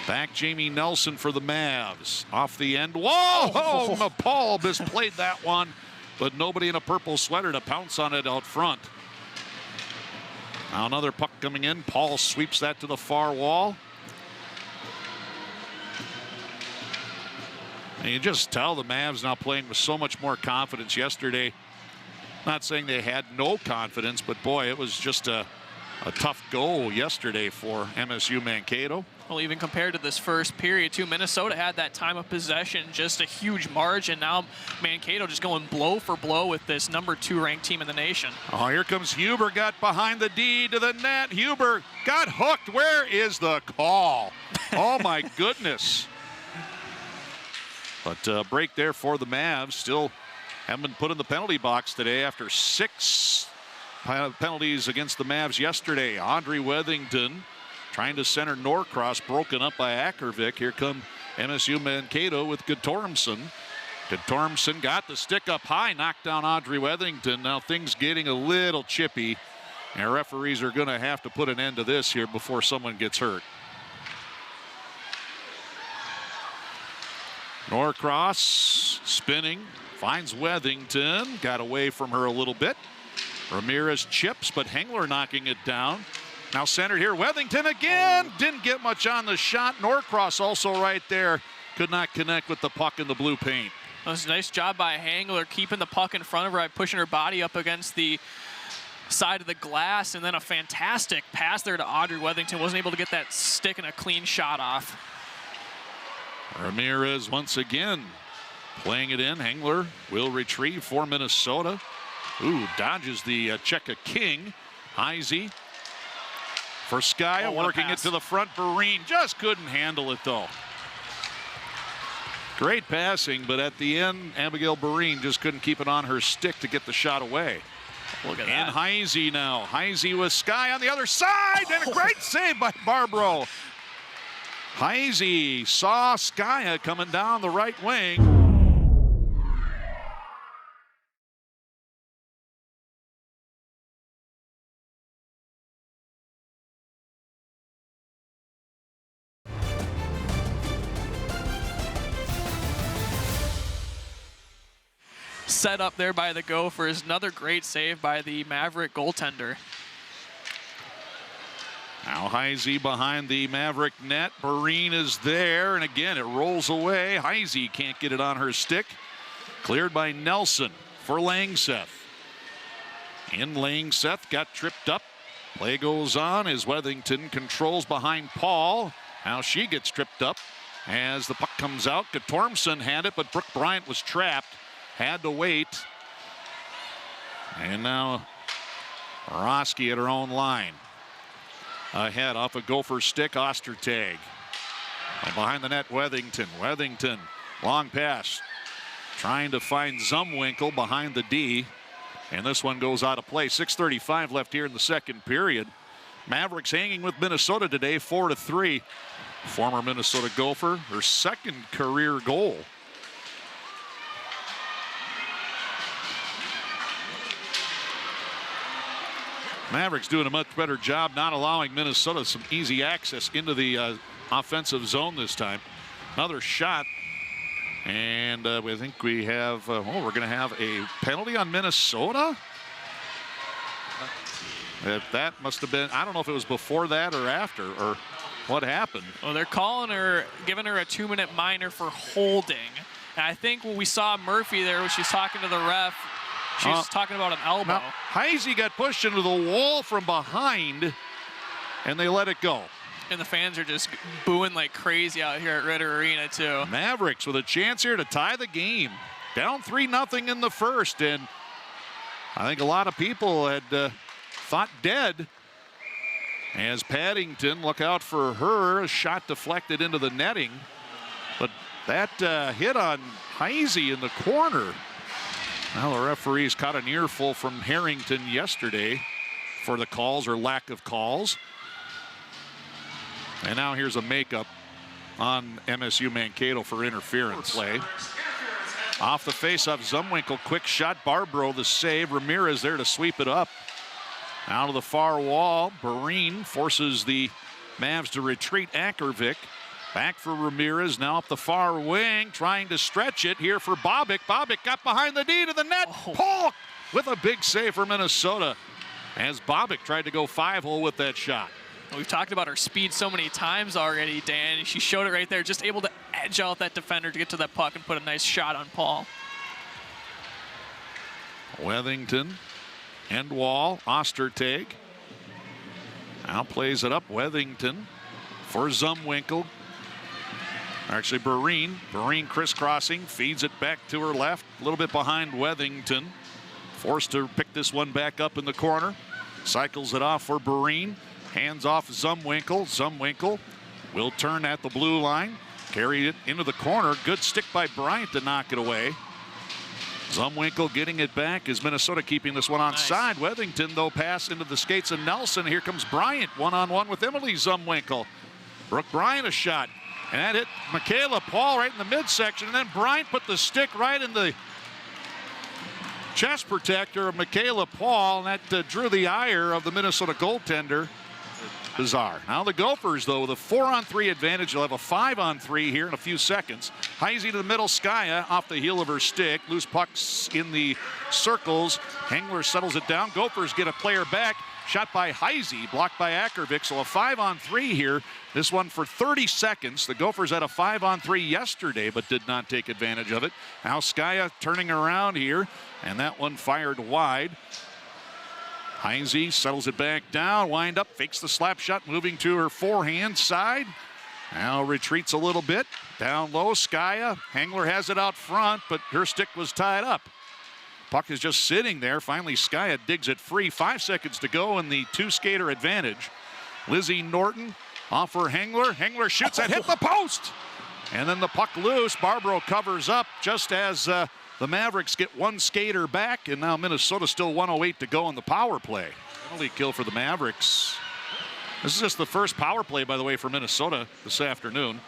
Back Jamie Nelson for the Mavs. Off the end. Whoa! Oh, Paul misplayed that one, but nobody in a purple sweater to pounce on it out front. Now another puck coming in. Paul sweeps that to the far wall. And you just tell the Mavs now playing with so much more confidence. Yesterday, not saying they had no confidence, but boy, it was just a tough goal yesterday for MSU Mankato. Well, even compared to this first period, too, Minnesota had that time of possession, just a huge margin. Now Mankato just going blow for blow with this #2 ranked team in the nation. Oh, here comes Huber, got behind the D to the net. Huber got hooked. Where is the call? Oh, my goodness. But break there for the Mavs. Still haven't been put in the penalty box today after 6 penalties against the Mavs yesterday. Andre Wethington trying to center Norcross, broken up by Ackervik. Here come MSU Mankato with Guttormson. Guttormson got the stick up high, knocked down Andre Wethington. Now things getting a little chippy. And referees are going to have to put an end to this here before someone gets hurt. Norcross spinning, finds Wethington, got away from her a little bit. Ramirez chips, but Hengler knocking it down. Now centered here, Wethington again, didn't get much on the shot. Norcross also right there, could not connect with the puck in the blue paint. That was a nice job by Hengler, keeping the puck in front of her by pushing her body up against the side of the glass, and then a fantastic pass there to Audrey Wethington. Wasn't able to get that stick and a clean shot off. Ramirez once again playing it in. Hengler will retrieve for Minnesota. Ooh, dodges the check of King. Heisey for Skaya, working it to the front. Barine just couldn't handle it though. Great passing, but at the end, Abigail Barine just couldn't keep it on her stick to get the shot away. Look at and that. Heisey now. Heisey with Sky on the other side, and a great save by Barbaro. Heisey saw Skaya coming down the right wing. Set up there by the Gophers. Another great save by the Maverick goaltender. Now Heisey behind the Maverick net. Barine is there, and again it rolls away. Heisey can't get it on her stick. Cleared by Nelson for Langseth. In Langseth got tripped up. Play goes on as Wethington controls behind Paul. Now she gets tripped up as the puck comes out. Guttormson had it, but Brooke Bryant was trapped. Had to wait. And now Roski at her own line. Ahead off a Gopher stick, Ostertag. And behind the net, Wethington. Wethington, long pass. Trying to find Zumwinkle behind the D. And this one goes out of play. 6:35 left here in the second period. Mavericks hanging with Minnesota today, 4-3. Former Minnesota Gopher, her second career goal. Mavericks doing a much better job not allowing Minnesota some easy access into the offensive zone this time. Another shot, and we think we have, we're going to have a penalty on Minnesota. That must have been, I don't know if it was before that or after or what happened. Well, they're calling her, giving her a 2-minute minor for holding. And I think when we saw Murphy there, when she's talking to the ref, she was talking about an elbow. Now, Heisey got pushed into the wall from behind, and they let it go. And the fans are just booing like crazy out here at Ritter Arena, too. Mavericks with a chance here to tie the game. Down 3-0 in the first, and I think a lot of people had thought dead. As Paddington, look out for her, a shot deflected into the netting. But that hit on Heisey in the corner. Now the referees caught an earful from Harrington yesterday for the calls or lack of calls. And now here's a makeup on MSU Mankato for interference play. Off the face-off, Zumwinkle, quick shot. Barbro the save. Ramirez there to sweep it up. Out of the far wall, Barine forces the Mavs to retreat. Ackervik back for Ramirez, now up the far wing, trying to stretch it here for Bobick. Bobick got behind the knee to the net. Polk with a big save for Minnesota as Bobick tried to go 5-hole with that shot. We've talked about her speed so many times already, Dan. She showed it right there, just able to edge out that defender to get to that puck and put a nice shot on Paul. Wethington, Endwall, Ostertag. Now plays it up, Wethington for Zumwinkle. Actually, Barine. Barine crisscrossing, feeds it back to her left, a little bit behind Wethington. Forced to pick this one back up in the corner. Cycles it off for Barine. Hands off Zumwinkle. Zumwinkle will turn at the blue line. Carry it into the corner. Good stick by Bryant to knock it away. Zumwinkle getting it back. Is Minnesota keeping this one onside? Nice. Wethington, though, pass into the skates of Nelson. Here comes Bryant, one-on-one with Emily Zumwinkle. Brooke Bryant a shot. And that hit Michaela Paul right in the midsection. And then Bryant put the stick right in the chest protector of Michaela Paul. And that drew the ire of the Minnesota goaltender. Bizarre. Now the Gophers, though, with a 4-on-3 advantage. They'll have a 5-on-3 here in a few seconds. Heisey to the middle. Skaya off the heel of her stick. Loose pucks in the circles. Hengler settles it down. Gophers get a player back. Shot by Heisey, blocked by Ackervik. So a 5-on-3 here. This one for 30 seconds. The Gophers had a 5-on-3 yesterday, but did not take advantage of it. Now Skaya turning around here, and that one fired wide. Heisey settles it back down, wind up, fakes the slap shot, moving to her forehand side. Now retreats a little bit, down low, Skaya. Hengler has it out front, but her stick was tied up. Puck is just sitting there. Finally, Skaya digs it free. 5 seconds to go in the two-skater advantage. Lizzie Norton off for Hengler. Hengler shoots that, hit the post! And then the puck loose. Barbaro covers up just as the Mavericks get one skater back, and now Minnesota still 1:08 to go on the power play. Penalty kill for the Mavericks. This is just the first power play, by the way, for Minnesota this afternoon.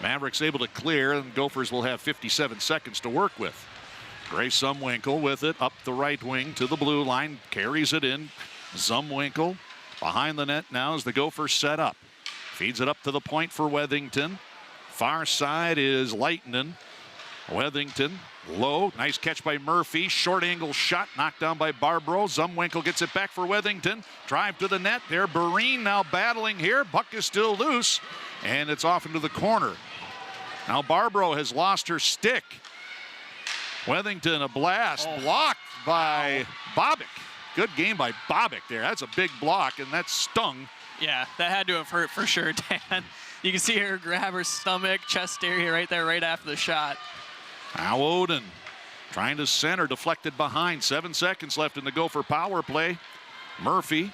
Mavericks able to clear, and Gophers will have 57 seconds to work with. Grace Zumwinkle with it up the right wing to the blue line, carries it in. Zumwinkle behind the net now as the Gophers set up. Feeds it up to the point for Wethington. Far side is Leitinen. Wethington low, nice catch by Murphy. Short angle shot knocked down by Barbaro. Zumwinkle gets it back for Wethington. Drive to the net there. Barine now battling here. Puck is still loose, and it's off into the corner. Now Barbaro has lost her stick. Wethington a blast, blocked by Bobick. Good game by Bobick there. That's a big block, and that stung. Yeah, that had to have hurt for sure, Dan. You can see her grab her stomach, chest area right there, right after the shot. Now Oden trying to center, deflected behind. 7 seconds left in the Gopher power play. Murphy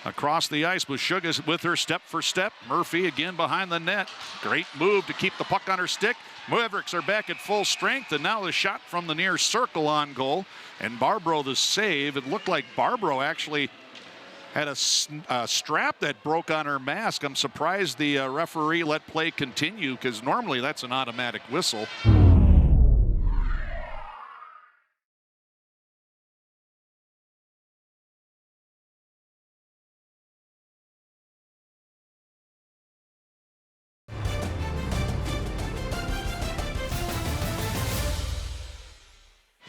across the ice with Sugas with her step for step. Murphy again behind the net. Great move to keep the puck on her stick. Mavericks are back at full strength, and now the shot from the near circle on goal. And Barbaro the save. It looked like Barbaro actually had a strap that broke on her mask. I'm surprised the referee let play continue, because normally that's an automatic whistle.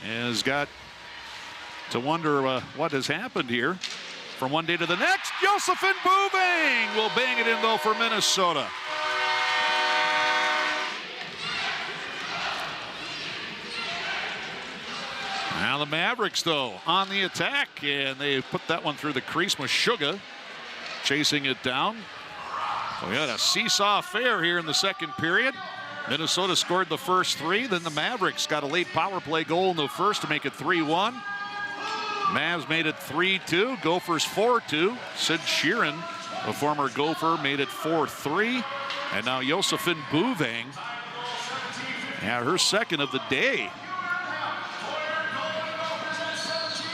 Has got to wonder what has happened here. from one day to the next. Josephine Bouvang will bang it in, though, for Minnesota. Now the Mavericks, though, on the attack, and they put that one through the crease. Meshuggah chasing it down. So we had a seesaw affair here in the second period. Minnesota scored the first three. Then the Mavericks got a late power play goal in the first to make it 3-1. Mavs made it 3-2. Gophers 4-2. Sid Sheeran, a former Gopher, made it 4-3. And now Josephine Bouvang, her second of the day.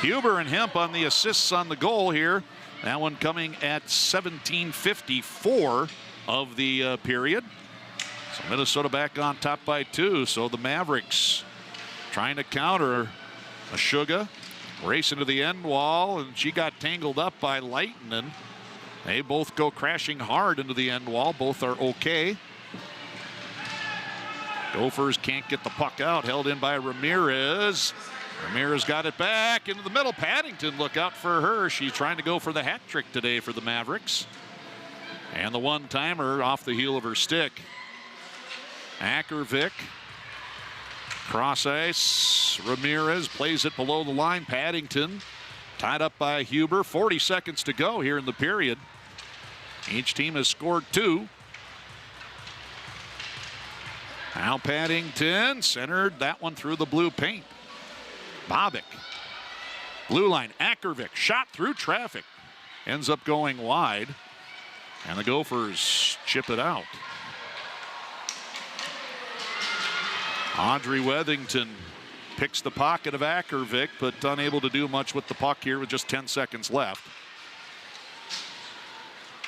Huber and Hemp on the assists on the goal here. That one coming at 17:54 of the period. So Minnesota back on top by 2. So the Mavericks trying to counter Meshuggah. Racing to the end wall, and she got tangled up by Leitonen. They both go crashing hard into the end wall. Both are okay. Gophers can't get the puck out. Held in by Ramirez. Ramirez got it back into the middle. Paddington, look out for her. She's trying to go for the hat trick today for the Mavericks. And the one-timer off the heel of her stick. Ackervik. Cross ice. Ramirez plays it below the line. Paddington tied up by Huber. 40 seconds to go here in the period. Each team has scored 2. Now Paddington centered that one through the blue paint. Bobick. Blue line. Ackervik shot through traffic. Ends up going wide. And the Gophers chip it out. Audrey Wethington picks the pocket of Ackervik, but unable to do much with the puck here with just 10 seconds left.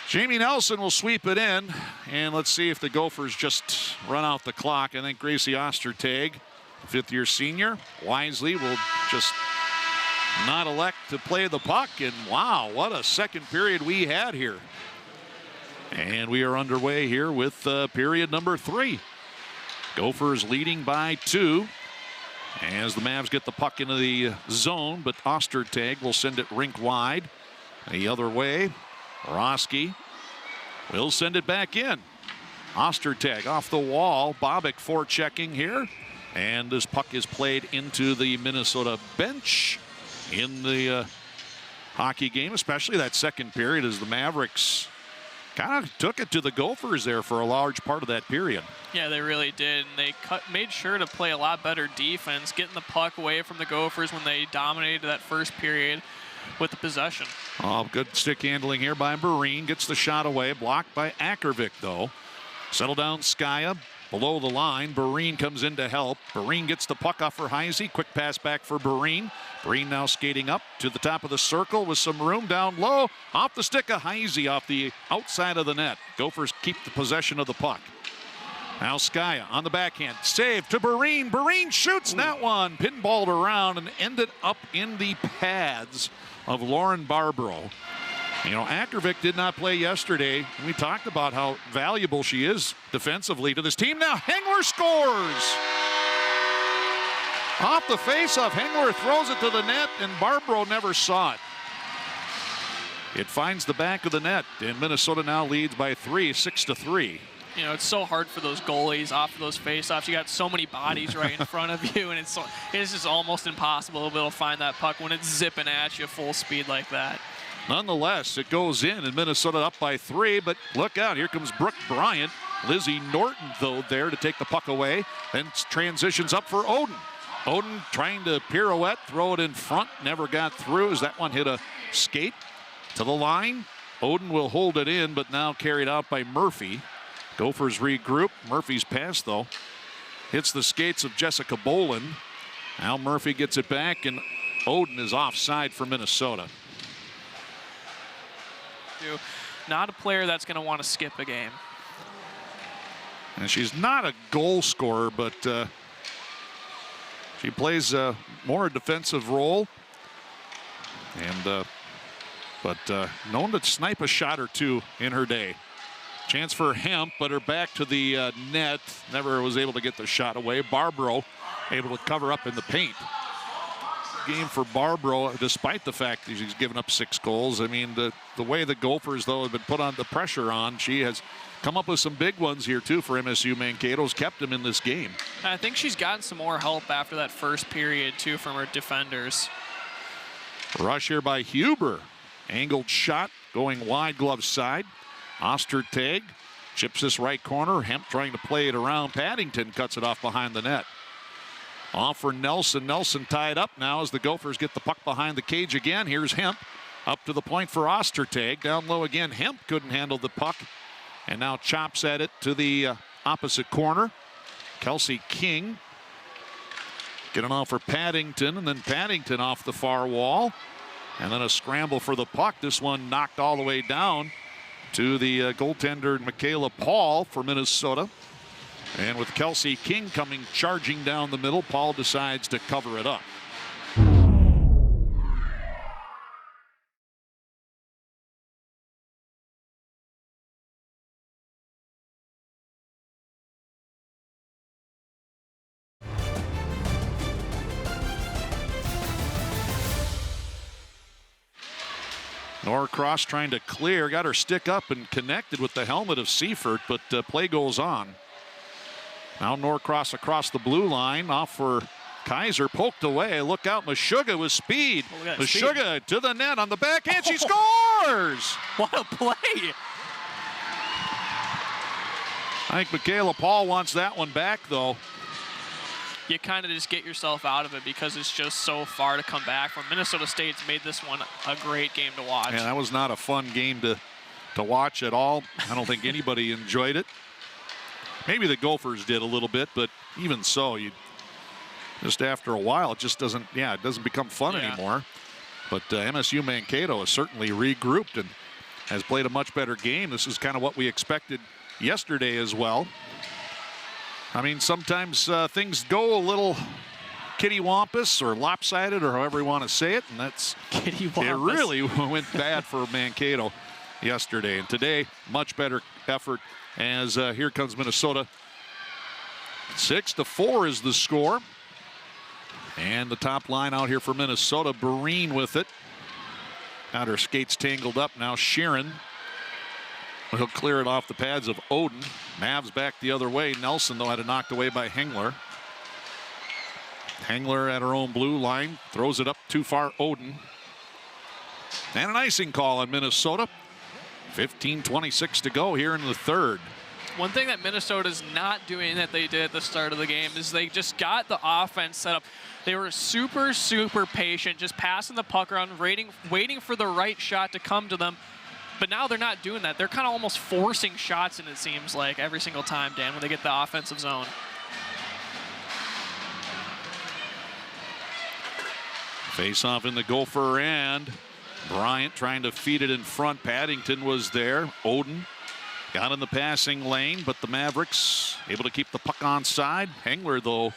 Jamie Nelson will sweep it in, and let's see if the Gophers just run out the clock. I think Gracie Ostertag, fifth-year senior, wisely will just not elect to play the puck, and wow, what a second period we had here. And we are underway here with period number 3. Gophers leading by 2 as the Mavs get the puck into the zone, but Ostertag will send it rink wide. The other way, Roski will send it back in. Ostertag off the wall. Bobick forechecking here. And this puck is played into the Minnesota bench in the hockey game, especially that second period as the Mavericks kind of took it to the Gophers there for a large part of that period. Yeah, they really did. And they made sure to play a lot better defense, getting the puck away from the Gophers when they dominated that first period with the possession. Oh, good stick handling here by Barine. Gets the shot away. Blocked by Ackervik, though. Settle down Skaya. Below the line, Barine comes in to help. Barine gets the puck off for Heisey. Quick pass back for Barine. Barine now skating up to the top of the circle with some room down low. Off the stick of Heisey off the outside of the net. Gophers keep the possession of the puck. Now Skaya on the backhand. Save to Barine. Barine shoots that one. Pinballed around and ended up in the pads of Lauren Barbaro. You know, Ackervik did not play yesterday. We talked about how valuable she is defensively to this team. Now Hengler scores! Off the faceoff, Hengler throws it to the net, and Barbaro never saw it. It finds the back of the net, and Minnesota now leads by 3, 6-3. You know, it's so hard for those goalies off of those faceoffs. You got so many bodies right in front of you, and it's just almost impossible to be able to find that puck when it's zipping at you full speed like that. Nonetheless, it goes in, and Minnesota up by 3, but look out, here comes Brooke Bryant. Lizzie Norton, though, there to take the puck away, then transitions up for Oden. Oden trying to pirouette, throw it in front, never got through as that one hit a skate to the line. Oden will hold it in, but now carried out by Murphy. Gophers regroup. Murphy's pass, though, hits the skates of Jessica Boland. Now Murphy gets it back, and Oden is offside for Minnesota. Not a player that's going to want to skip a game. And she's not a goal scorer, but she plays more a defensive role. And but known to snipe a shot or two in her day. Chance for Hemp, but her back to the net. Never was able to get the shot away. Barbaro able to cover up in the paint. game for Barbaro, despite the fact that she's given up 6 goals. I mean, the way the Gophers, though, have been put on the pressure on, she has come up with some big ones here, too, for MSU Mankato's kept them in this game. I think she's gotten some more help after that first period, too, from her defenders. Rush here by Huber. Angled shot going wide glove side. Ostertag chips this right corner. Hemp trying to play it around. Paddington cuts it off behind the net. Off for Nelson. Nelson tied up now as the Gophers get the puck behind the cage again. Here's Hemp up to the point for Ostertag. Down low again. Hemp couldn't handle the puck and now chops at it to the opposite corner. Kelsey King getting off for Paddington, and then Paddington off the far wall. And then a scramble for the puck. This one knocked all the way down to the goaltender Michaela Paul for Minnesota. And with Kelsey King coming charging down the middle, Paul decides to cover it up. Norcross trying to clear, got her stick up and connected with the helmet of Seifert, but play goes on. Now Norcross across the blue line, off for Kaiser, poked away. Look out, Meshuggah with speed. Meshuggah to the net on the backhand, she scores! What a play! I think Michaela Paul wants that one back, though. You kind of just get yourself out of it because it's just so far to come back from. Minnesota State's made this one a great game to watch. Yeah, that was not a fun game to watch at all. I don't think anybody enjoyed it. Maybe the Gophers did a little bit, but even so, you just after a while, it just doesn't, it doesn't become fun anymore. But MSU Mankato has certainly regrouped and has played a much better game. This is kind of what we expected yesterday as well. I mean, sometimes things go a little kittywampus or lopsided or however you want to say it, and that's kittywampus. It really went bad for Mankato yesterday. And today, much better effort as here comes Minnesota. 6-4 is the score. And the top line out here for Minnesota, Breen with it. Got her skates tangled up now. Sheeran. He'll clear it off the pads of Oden. Mavs back the other way. Nelson, though, had it knocked away by Hengler. Hengler at her own blue line. Throws it up too far. Oden. And an icing call on Minnesota. 15:26 to go here in the third. One thing that Minnesota's not doing that they did at the start of the game is they just got the offense set up. They were super, super patient, just passing the puck around, waiting for the right shot to come to them. But now they're not doing that. They're kind of almost forcing shots, and it seems like every single time, Dan, when they get the offensive zone. Face off in the Gopher end. Bryant trying to feed it in front. Paddington was there. Oden got in the passing lane, but the Mavericks able to keep the puck on side. Hengler, though,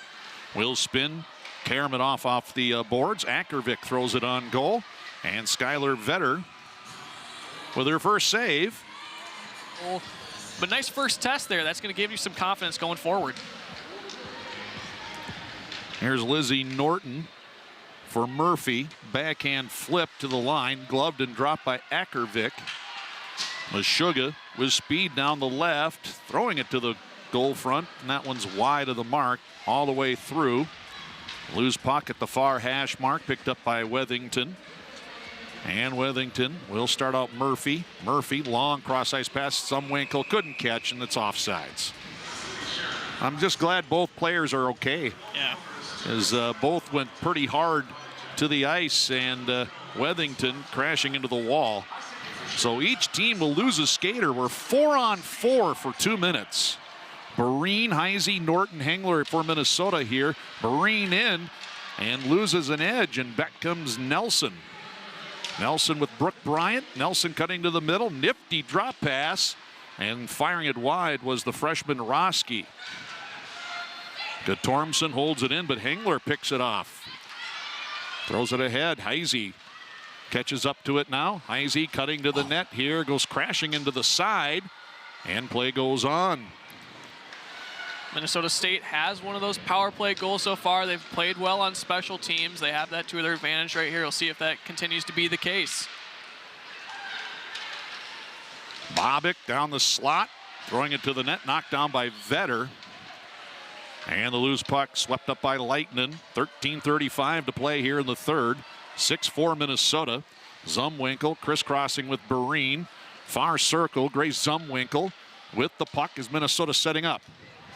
will spin. Carry it off the boards. Ackervik throws it on goal. And Skylar Vetter with her first save. Well, but nice first test there. That's going to give you some confidence going forward. Here's Lizzie Norton for Murphy. Backhand flip to the line. Gloved and dropped by Ackervik. Meshuggah with speed down the left. Throwing it to the goal front. And that one's wide of the mark all the way through. Loose puck at the far hash mark. Picked up by Wethington. And Wethington will start out Murphy. Murphy, long cross-ice pass. Zumwinkle couldn't catch, and it's offsides. I'm just glad both players are okay. Yeah. As both went pretty hard to the ice, and Wethington crashing into the wall. So each team will lose a skater. We're 4-on-4 for 2 minutes. Breen, Heisey, Norton, Hengler for Minnesota here. Breen in and loses an edge, and back comes Nelson. Nelson with Brooke Bryant. Nelson cutting to the middle. Nifty drop pass. And firing it wide was the freshman Roski. Tormson holds it in, but Hengler picks it off. Throws it ahead. Heisey catches up to it now. Heisey cutting to the net here. Goes crashing into the side. And play goes on. Minnesota State has one of those power play goals so far. They've played well on special teams. They have that to their advantage right here. We'll see if that continues to be the case. Bobick down the slot, throwing it to the net, knocked down by Vetter. And the loose puck swept up by Lightnin. 13:35 to play here in the third. 6-4 Minnesota. Zumwinkle crisscrossing with Barine. Far circle, Grace Zumwinkle with the puck as Minnesota setting up.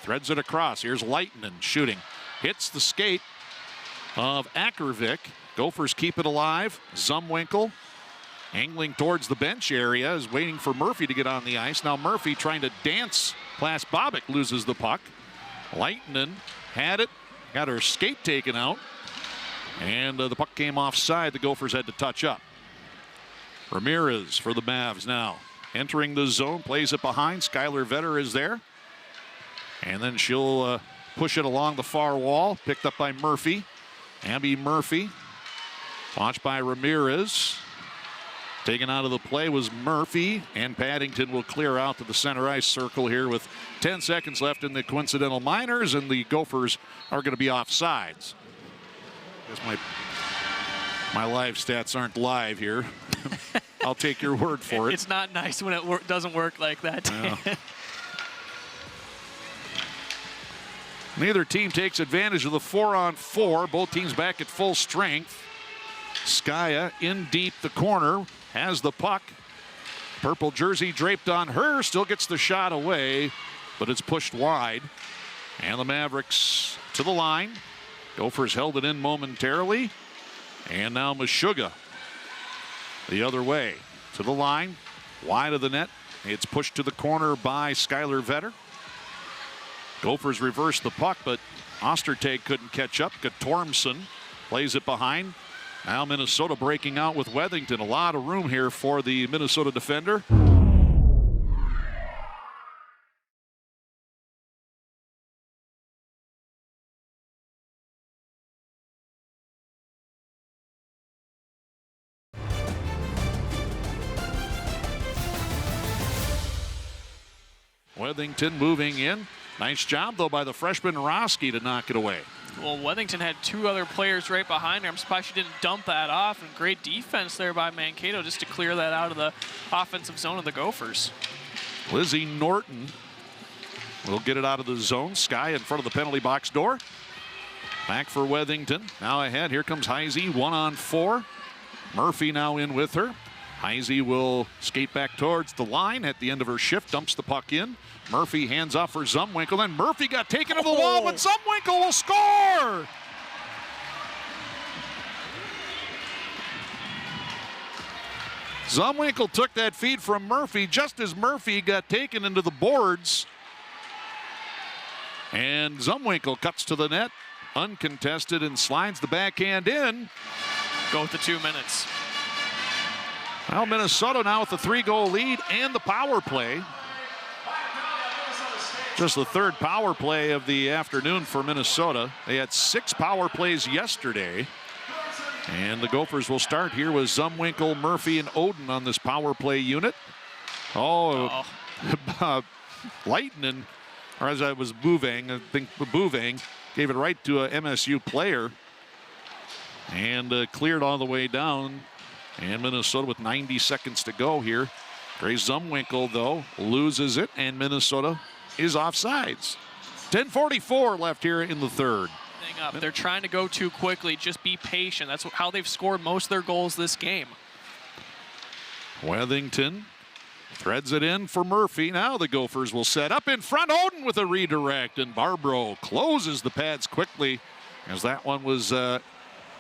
Threads it across. Here's Lightnin shooting. Hits the skate of Akervik. Gophers keep it alive. Zumwinkle angling towards the bench area, is waiting for Murphy to get on the ice. Now Murphy trying to dance past Bobick, loses the puck. Lightnin had it, got her skate taken out, and the puck came offside. The Gophers had to touch up. Ramirez for the Mavs now. Entering the zone, plays it behind. Skylar Vetter is there. And then she'll push it along the far wall, picked up by Murphy. Abby Murphy, watched by Ramirez. Taken out of the play was Murphy, and Paddington will clear out to the center ice circle here with 10 seconds left in the coincidental minors, and the Gophers are going to be offsides. I guess my live stats aren't live here. I'll take your word for it. It's not nice when it doesn't work like that. Yeah. Neither team takes advantage of the 4-on-4. Both teams back at full strength. Skaya in deep the corner, has the puck. Purple jersey draped on her, still gets the shot away, but it's pushed wide. And the Mavericks to the line. Gophers held it in momentarily. And now Meshuggah the other way to the line, wide of the net. It's pushed to the corner by Skylar Vetter. Gophers reverse the puck, but Ostertag couldn't catch up. Tormson plays it behind. Now Minnesota breaking out with Wethington. A lot of room here for the Minnesota defender. Wethington moving in. Nice job, though, by the freshman Roski to knock it away. Well, Wethington had two other players right behind her. I'm surprised she didn't dump that off. And great defense there by Mankato just to clear that out of the offensive zone of the Gophers. Lizzie Norton will get it out of the zone. Sky in front of the penalty box door. Back for Wethington. Now ahead. Here comes Heisey. 1-on-4. Murphy now in with her. Heisey will skate back towards the line at the end of her shift. Dumps the puck in. Murphy hands off for Zumwinkle. Then Murphy got taken to the wall, but Zumwinkle will score! Zumwinkle took that feed from Murphy just as Murphy got taken into the boards. And Zumwinkle cuts to the net, uncontested, and slides the backhand in. Go with the 2 minutes. Well, Minnesota now with the 3-goal lead and the power play. Just the third power play of the afternoon for Minnesota. They had 6 power plays yesterday. And the Gophers will start here with Zumwinkle, Murphy, and Oden on this power play unit. Lightnin, or as I was Bouvang, I think Bouvang gave it right to a MSU player. And cleared all the way down. And Minnesota with 90 seconds to go here. Grace Zumwinkle, though, loses it, and Minnesota is offsides. 10:44 left here in the third. They're trying to go too quickly. Just be patient. That's how they've scored most of their goals this game. Wethington threads it in for Murphy. Now the Gophers will set up in front. Oden with a redirect, and Barbro closes the pads quickly as that one was,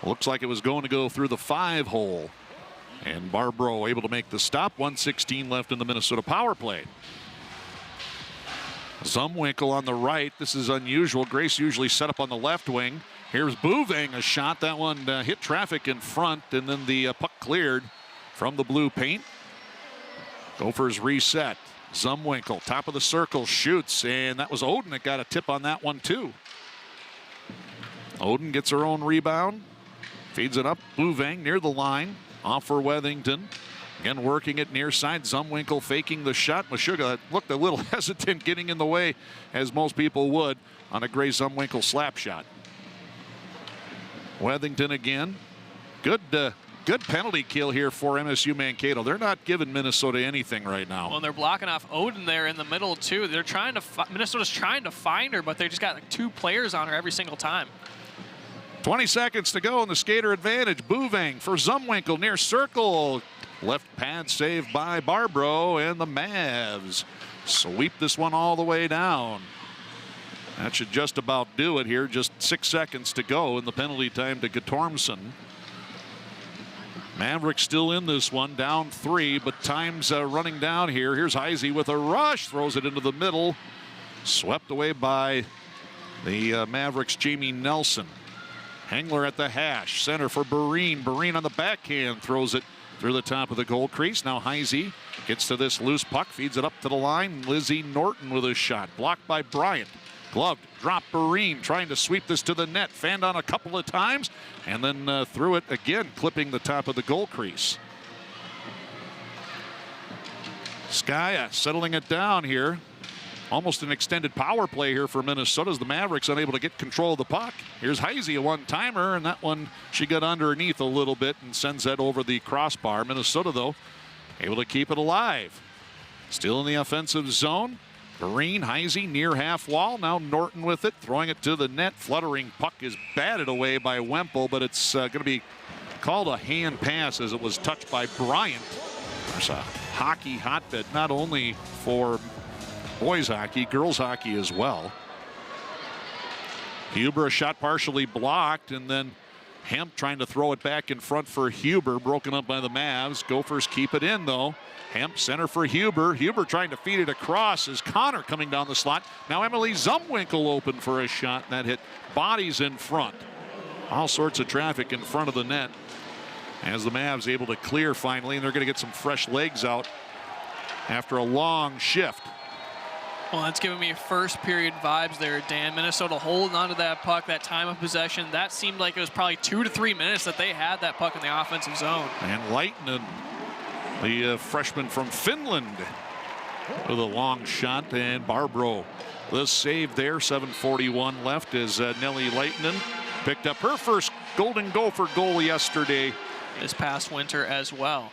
looks like it was going to go through the 5-hole. And Barbro able to make the stop. 1:16 left in the Minnesota power play. Zumwinkle on the right. This is unusual. Grace usually set up on the left wing. Here's Bouvang, a shot. That one hit traffic in front, and then the puck cleared from the blue paint. Gophers reset. Zumwinkle, top of the circle, shoots, and that was Oden that got a tip on that one too. Oden gets her own rebound. Feeds it up. Bouvang near the line. Off for Wethington. Again, working it near side. Zumwinkle faking the shot. Meshuggah looked a little hesitant getting in the way, as most people would, on a Gray Zumwinkle slap shot. Wethington again. Good penalty kill here for MSU Mankato. They're not giving Minnesota anything right now. Well, they're blocking off Odin there in the middle, too. They're trying to Minnesota's trying to find her, but they just got like 2 players on her every single time. 20 seconds to go in the skater advantage. Bouvang for Zumwinkle near circle. Left pad saved by Barbro, and the Mavs sweep this one all the way down. That should just about do it here. Just 6 seconds to go in the penalty time to Guttormson. Mavericks still in this one, down 3, but time's running down here. Here's Heisey with a rush, throws it into the middle. Swept away by the Mavericks' Jamie Nelson. Hengler at the hash, center for Barine. Barine on the backhand, throws it through the top of the goal crease. Now Heisey gets to this loose puck, feeds it up to the line. Lizzie Norton with a shot, blocked by Bryant. Gloved, drop Barine, trying to sweep this to the net. Fanned on a couple of times, and then threw it again, clipping the top of the goal crease. Skaya settling it down here. Almost an extended power play here for Minnesota as the Mavericks unable to get control of the puck. Here's Heisey, a one-timer, and that one she got underneath a little bit and sends that over the crossbar. Minnesota, though, able to keep it alive. Still in the offensive zone. Barine, Heisey near half wall. Now Norton with it, throwing it to the net. Fluttering puck is batted away by Wemple, but it's going to be called a hand pass as it was touched by Bryant. There's a hockey hotbed, not only for boys hockey, girls hockey as well. Huber, a shot partially blocked, and then Hemp trying to throw it back in front for Huber, broken up by the Mavs. Gophers keep it in, though. Hemp center for Huber. Huber trying to feed it across as Connor coming down the slot. Now Emily Zumwinkle open for a shot, and that hit bodies in front. All sorts of traffic in front of the net as the Mavs able to clear finally, and they're going to get some fresh legs out after a long shift. Well, that's giving me first period vibes there, Dan. Minnesota holding onto that puck, that time of possession. That seemed like it was probably 2 to 3 minutes that they had that puck in the offensive zone. And Leitinen, the freshman from Finland, with a long shot, and Barbro the save there. 7:41 left as Nellie Leitinen picked up her first Golden Gopher goal yesterday. This past winter as well.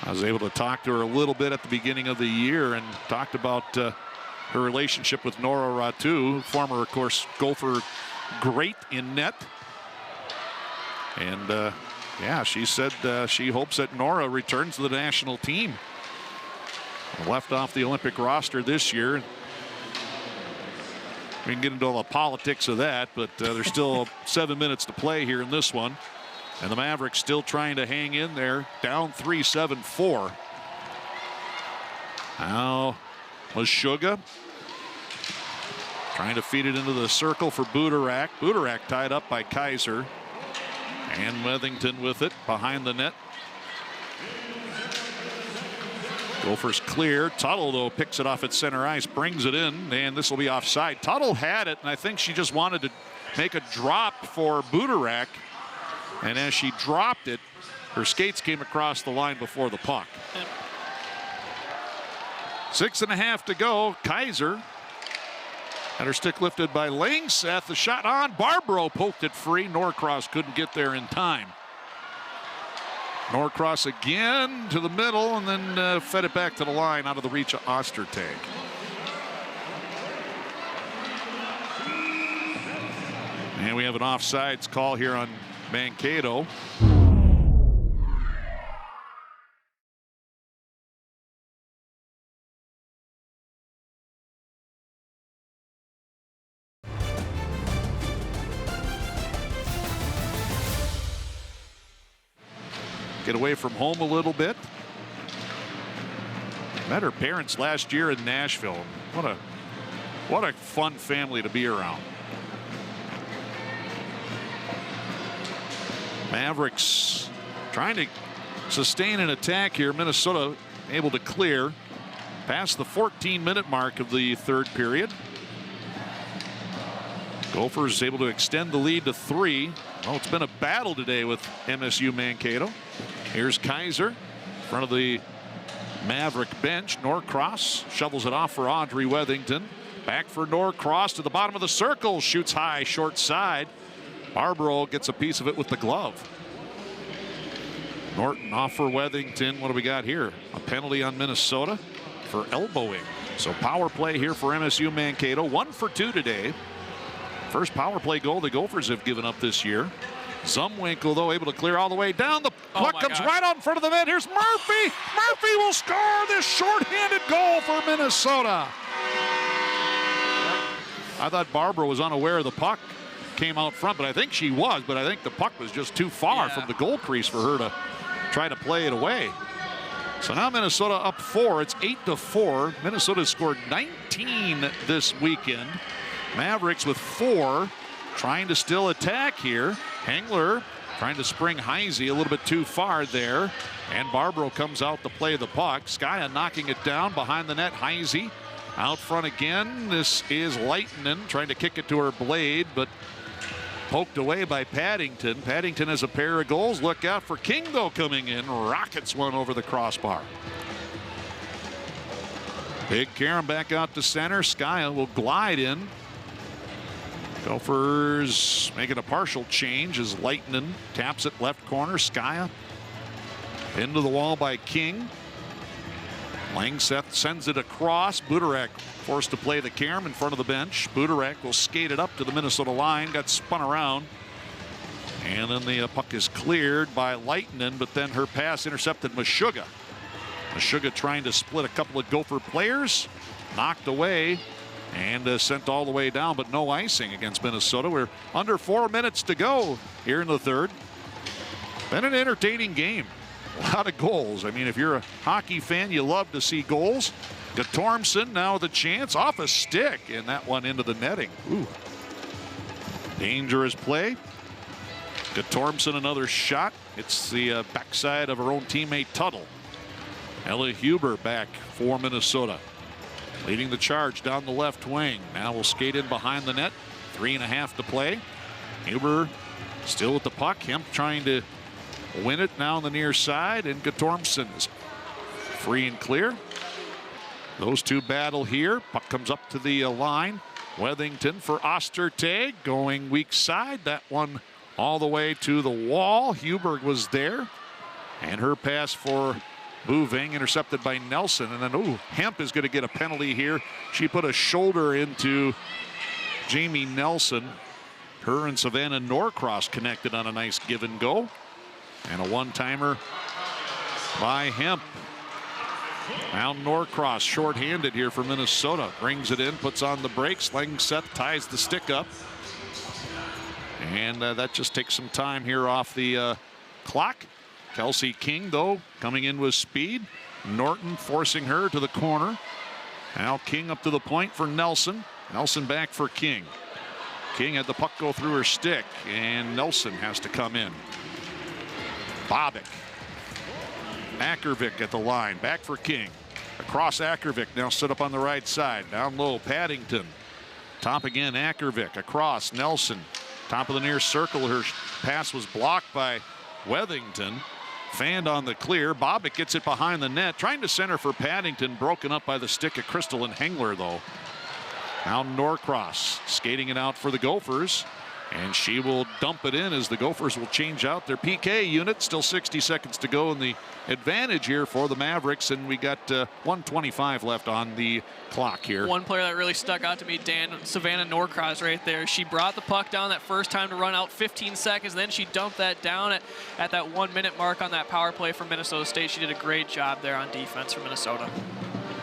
I was able to talk to her a little bit at the beginning of the year and talked about her relationship with Nora Ratu, former, of course, Gopher great in net. And yeah, she said she hopes that Nora returns to the national team. Left off the Olympic roster this year. We can get into all the politics of that, but there's still 7 minutes to play here in this one. And the Mavericks still trying to hang in there, down 3-7-4. Now Meshuggah trying to feed it into the circle for Budarak. Budarak tied up by Kaiser. And Wethington with it behind the net. Gophers clear. Tuttle, though, picks it off at center ice, brings it in, and this will be offside. Tuttle had it, and I think she just wanted to make a drop for Budarak. And as she dropped it, her skates came across the line before the puck. 6.5 to go. Kaiser had her stick lifted by Langseth. The shot on. Barbro poked it free. Norcross couldn't get there in time. Norcross again to the middle and then fed it back to the line out of the reach of Ostertag. And we have an offsides call here on Mankato. Get away from home a little bit. Met her parents last year in Nashville. What a fun family to be around. Mavericks trying to sustain an attack here. Minnesota able to clear past the 14-minute mark of the third period. Gophers able to extend the lead to 3. Well, it's been a battle today with MSU Mankato. Here's Kaiser in front of the Maverick bench. Norcross shovels it off for Audrey Wethington. Back for Norcross to the bottom of the circle. Shoots high, short side. Barbaro gets a piece of it with the glove. Norton off for Wethington. What do we got here? A penalty on Minnesota for elbowing. So power play here for MSU Mankato. 1 for 2 today. First power play goal the Gophers have given up this year. Zumwinkle, though, able to clear all the way down. The puck comes right out in front of the net. Here's Murphy. Murphy will score this shorthanded goal for Minnesota. I thought Barbara was unaware the puck came out front, but I think she was. But I think the puck was just too far from the goal crease for her to try to play it away. So now Minnesota up 4. It's 8-4. Minnesota scored 19 this weekend. Mavericks with 4, trying to still attack here. Hengler trying to spring Heisey a little bit too far there. And Barbaro comes out to play the puck. Skya knocking it down behind the net. Heisey out front again. This is Leitinen trying to kick it to her blade, but poked away by Paddington. Paddington has a pair of goals. Look out for King, though, coming in. Rockets one over the crossbar. Big Karen back out to center. Skya will glide in. Gophers making a partial change as Leitinen taps it left corner. Skya into the wall by King. Langseth sends it across. Buderek forced to play the Kerm in front of the bench. Buderek will skate it up to the Minnesota line. Got spun around. And then the puck is cleared by Leitinen, but then her pass intercepted Meshuggah. Meshuggah trying to split a couple of Gopher players. Knocked away and sent all the way down, but no icing against Minnesota. We're under 4 minutes to go here in the third. Been an entertaining game. A lot of goals. I mean, if you're a hockey fan, you love to see goals. Guttormson now with a chance off a stick, and that one into the netting. Ooh. Dangerous play. Guttormson another shot. It's the backside of her own teammate Tuttle. Ella Huber back for Minnesota. Leading the charge down the left wing. Now will skate in behind the net. 3.5 to play. Huber still with the puck. Hemp trying to win it now on the near side, and Guttormson is free and clear. Those two battle here. Puck comes up to the line. Wethington for Ostertag going weak side. That one all the way to the wall. Huber was there, and her pass for Bouving intercepted by Nelson. And then, Hemp is going to get a penalty here. She put a shoulder into Jamie Nelson. Her and Savannah Norcross connected on a nice give and go. And a one-timer by Hemp. Now Norcross short-handed here for Minnesota. Brings it in, puts on the brakes. Langseth ties the stick up. And that just takes some time here off the clock. Kelsey King, though, coming in with speed. Norton forcing her to the corner. Now King up to the point for Nelson. Nelson back for King. King had the puck go through her stick, and Nelson has to come in. Bobick. Ackervik at the line. Back for King. Across Ackervik. Now set up on the right side. Down low, Paddington. Top again, Ackervik. Across, Nelson. Top of the near circle. Her pass was blocked by Wethington. Fanned on the clear. Bobick gets it behind the net. Trying to center for Paddington. Broken up by the stick of Crystal and Hengler, though. Now Norcross skating it out for the Gophers. And she will dump it in as the Gophers will change out their PK unit. Still 60 seconds to go in the advantage here for the Mavericks. And we got 1:25 left on the clock here. One player that really stuck out to me, Dan, Savannah Norcross right there. She brought the puck down that first time to run out 15 seconds. Then she dumped that down at that 1 minute mark on that power play for Minnesota State. She did a great job there on defense for Minnesota.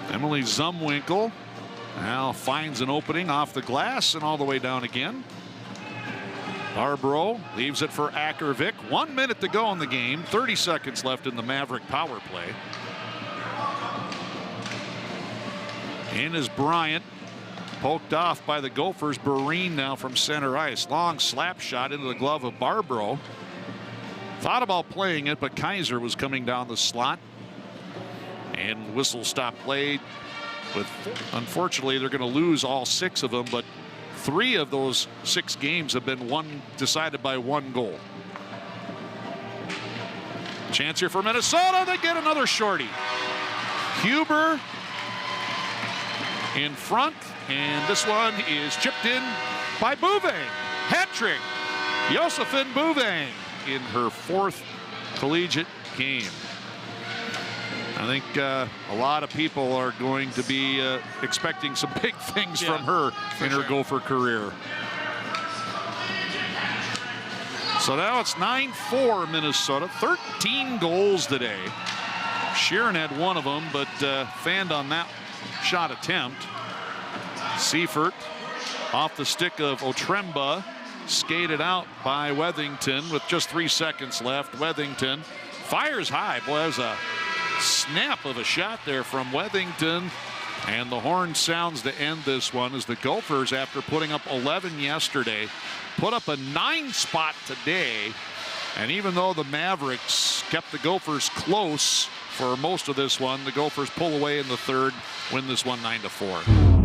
Emily Zumwinkle now finds an opening off the glass and all the way down again. Barbaro leaves it for Ackervik. 1 minute to go in the game. 30 seconds left in the Maverick power play. In is Bryant. Poked off by the Gophers. Barine now from center ice. Long slap shot into the glove of Barbaro. Thought about playing it, but Kaiser was coming down the slot. And whistle stop play. Unfortunately, they're going to lose all 6 of them, but 3 of those 6 games have been decided by 1 goal. Chance here for Minnesota. They get another shorty. Huber in front, and this one is chipped in by Bouvang. Hat trick. Josephine Bouvang in her 4th collegiate game. I think a lot of people are going to be expecting some big things from her in her Gopher career. So now it's 9-4 Minnesota, 13 goals today. Sheeran had one of them, but fanned on that shot attempt. Seifert off the stick of Otremba, skated out by Wethington with just 3 seconds left. Wethington fires high. Boy, that was a snap of a shot there from Wethington. And the horn sounds to end this one as the Gophers, after putting up 11 yesterday, put up a 9 spot today. And even though the Mavericks kept the Gophers close for most of this one, the Gophers pull away in the 3rd, win this one 9-4.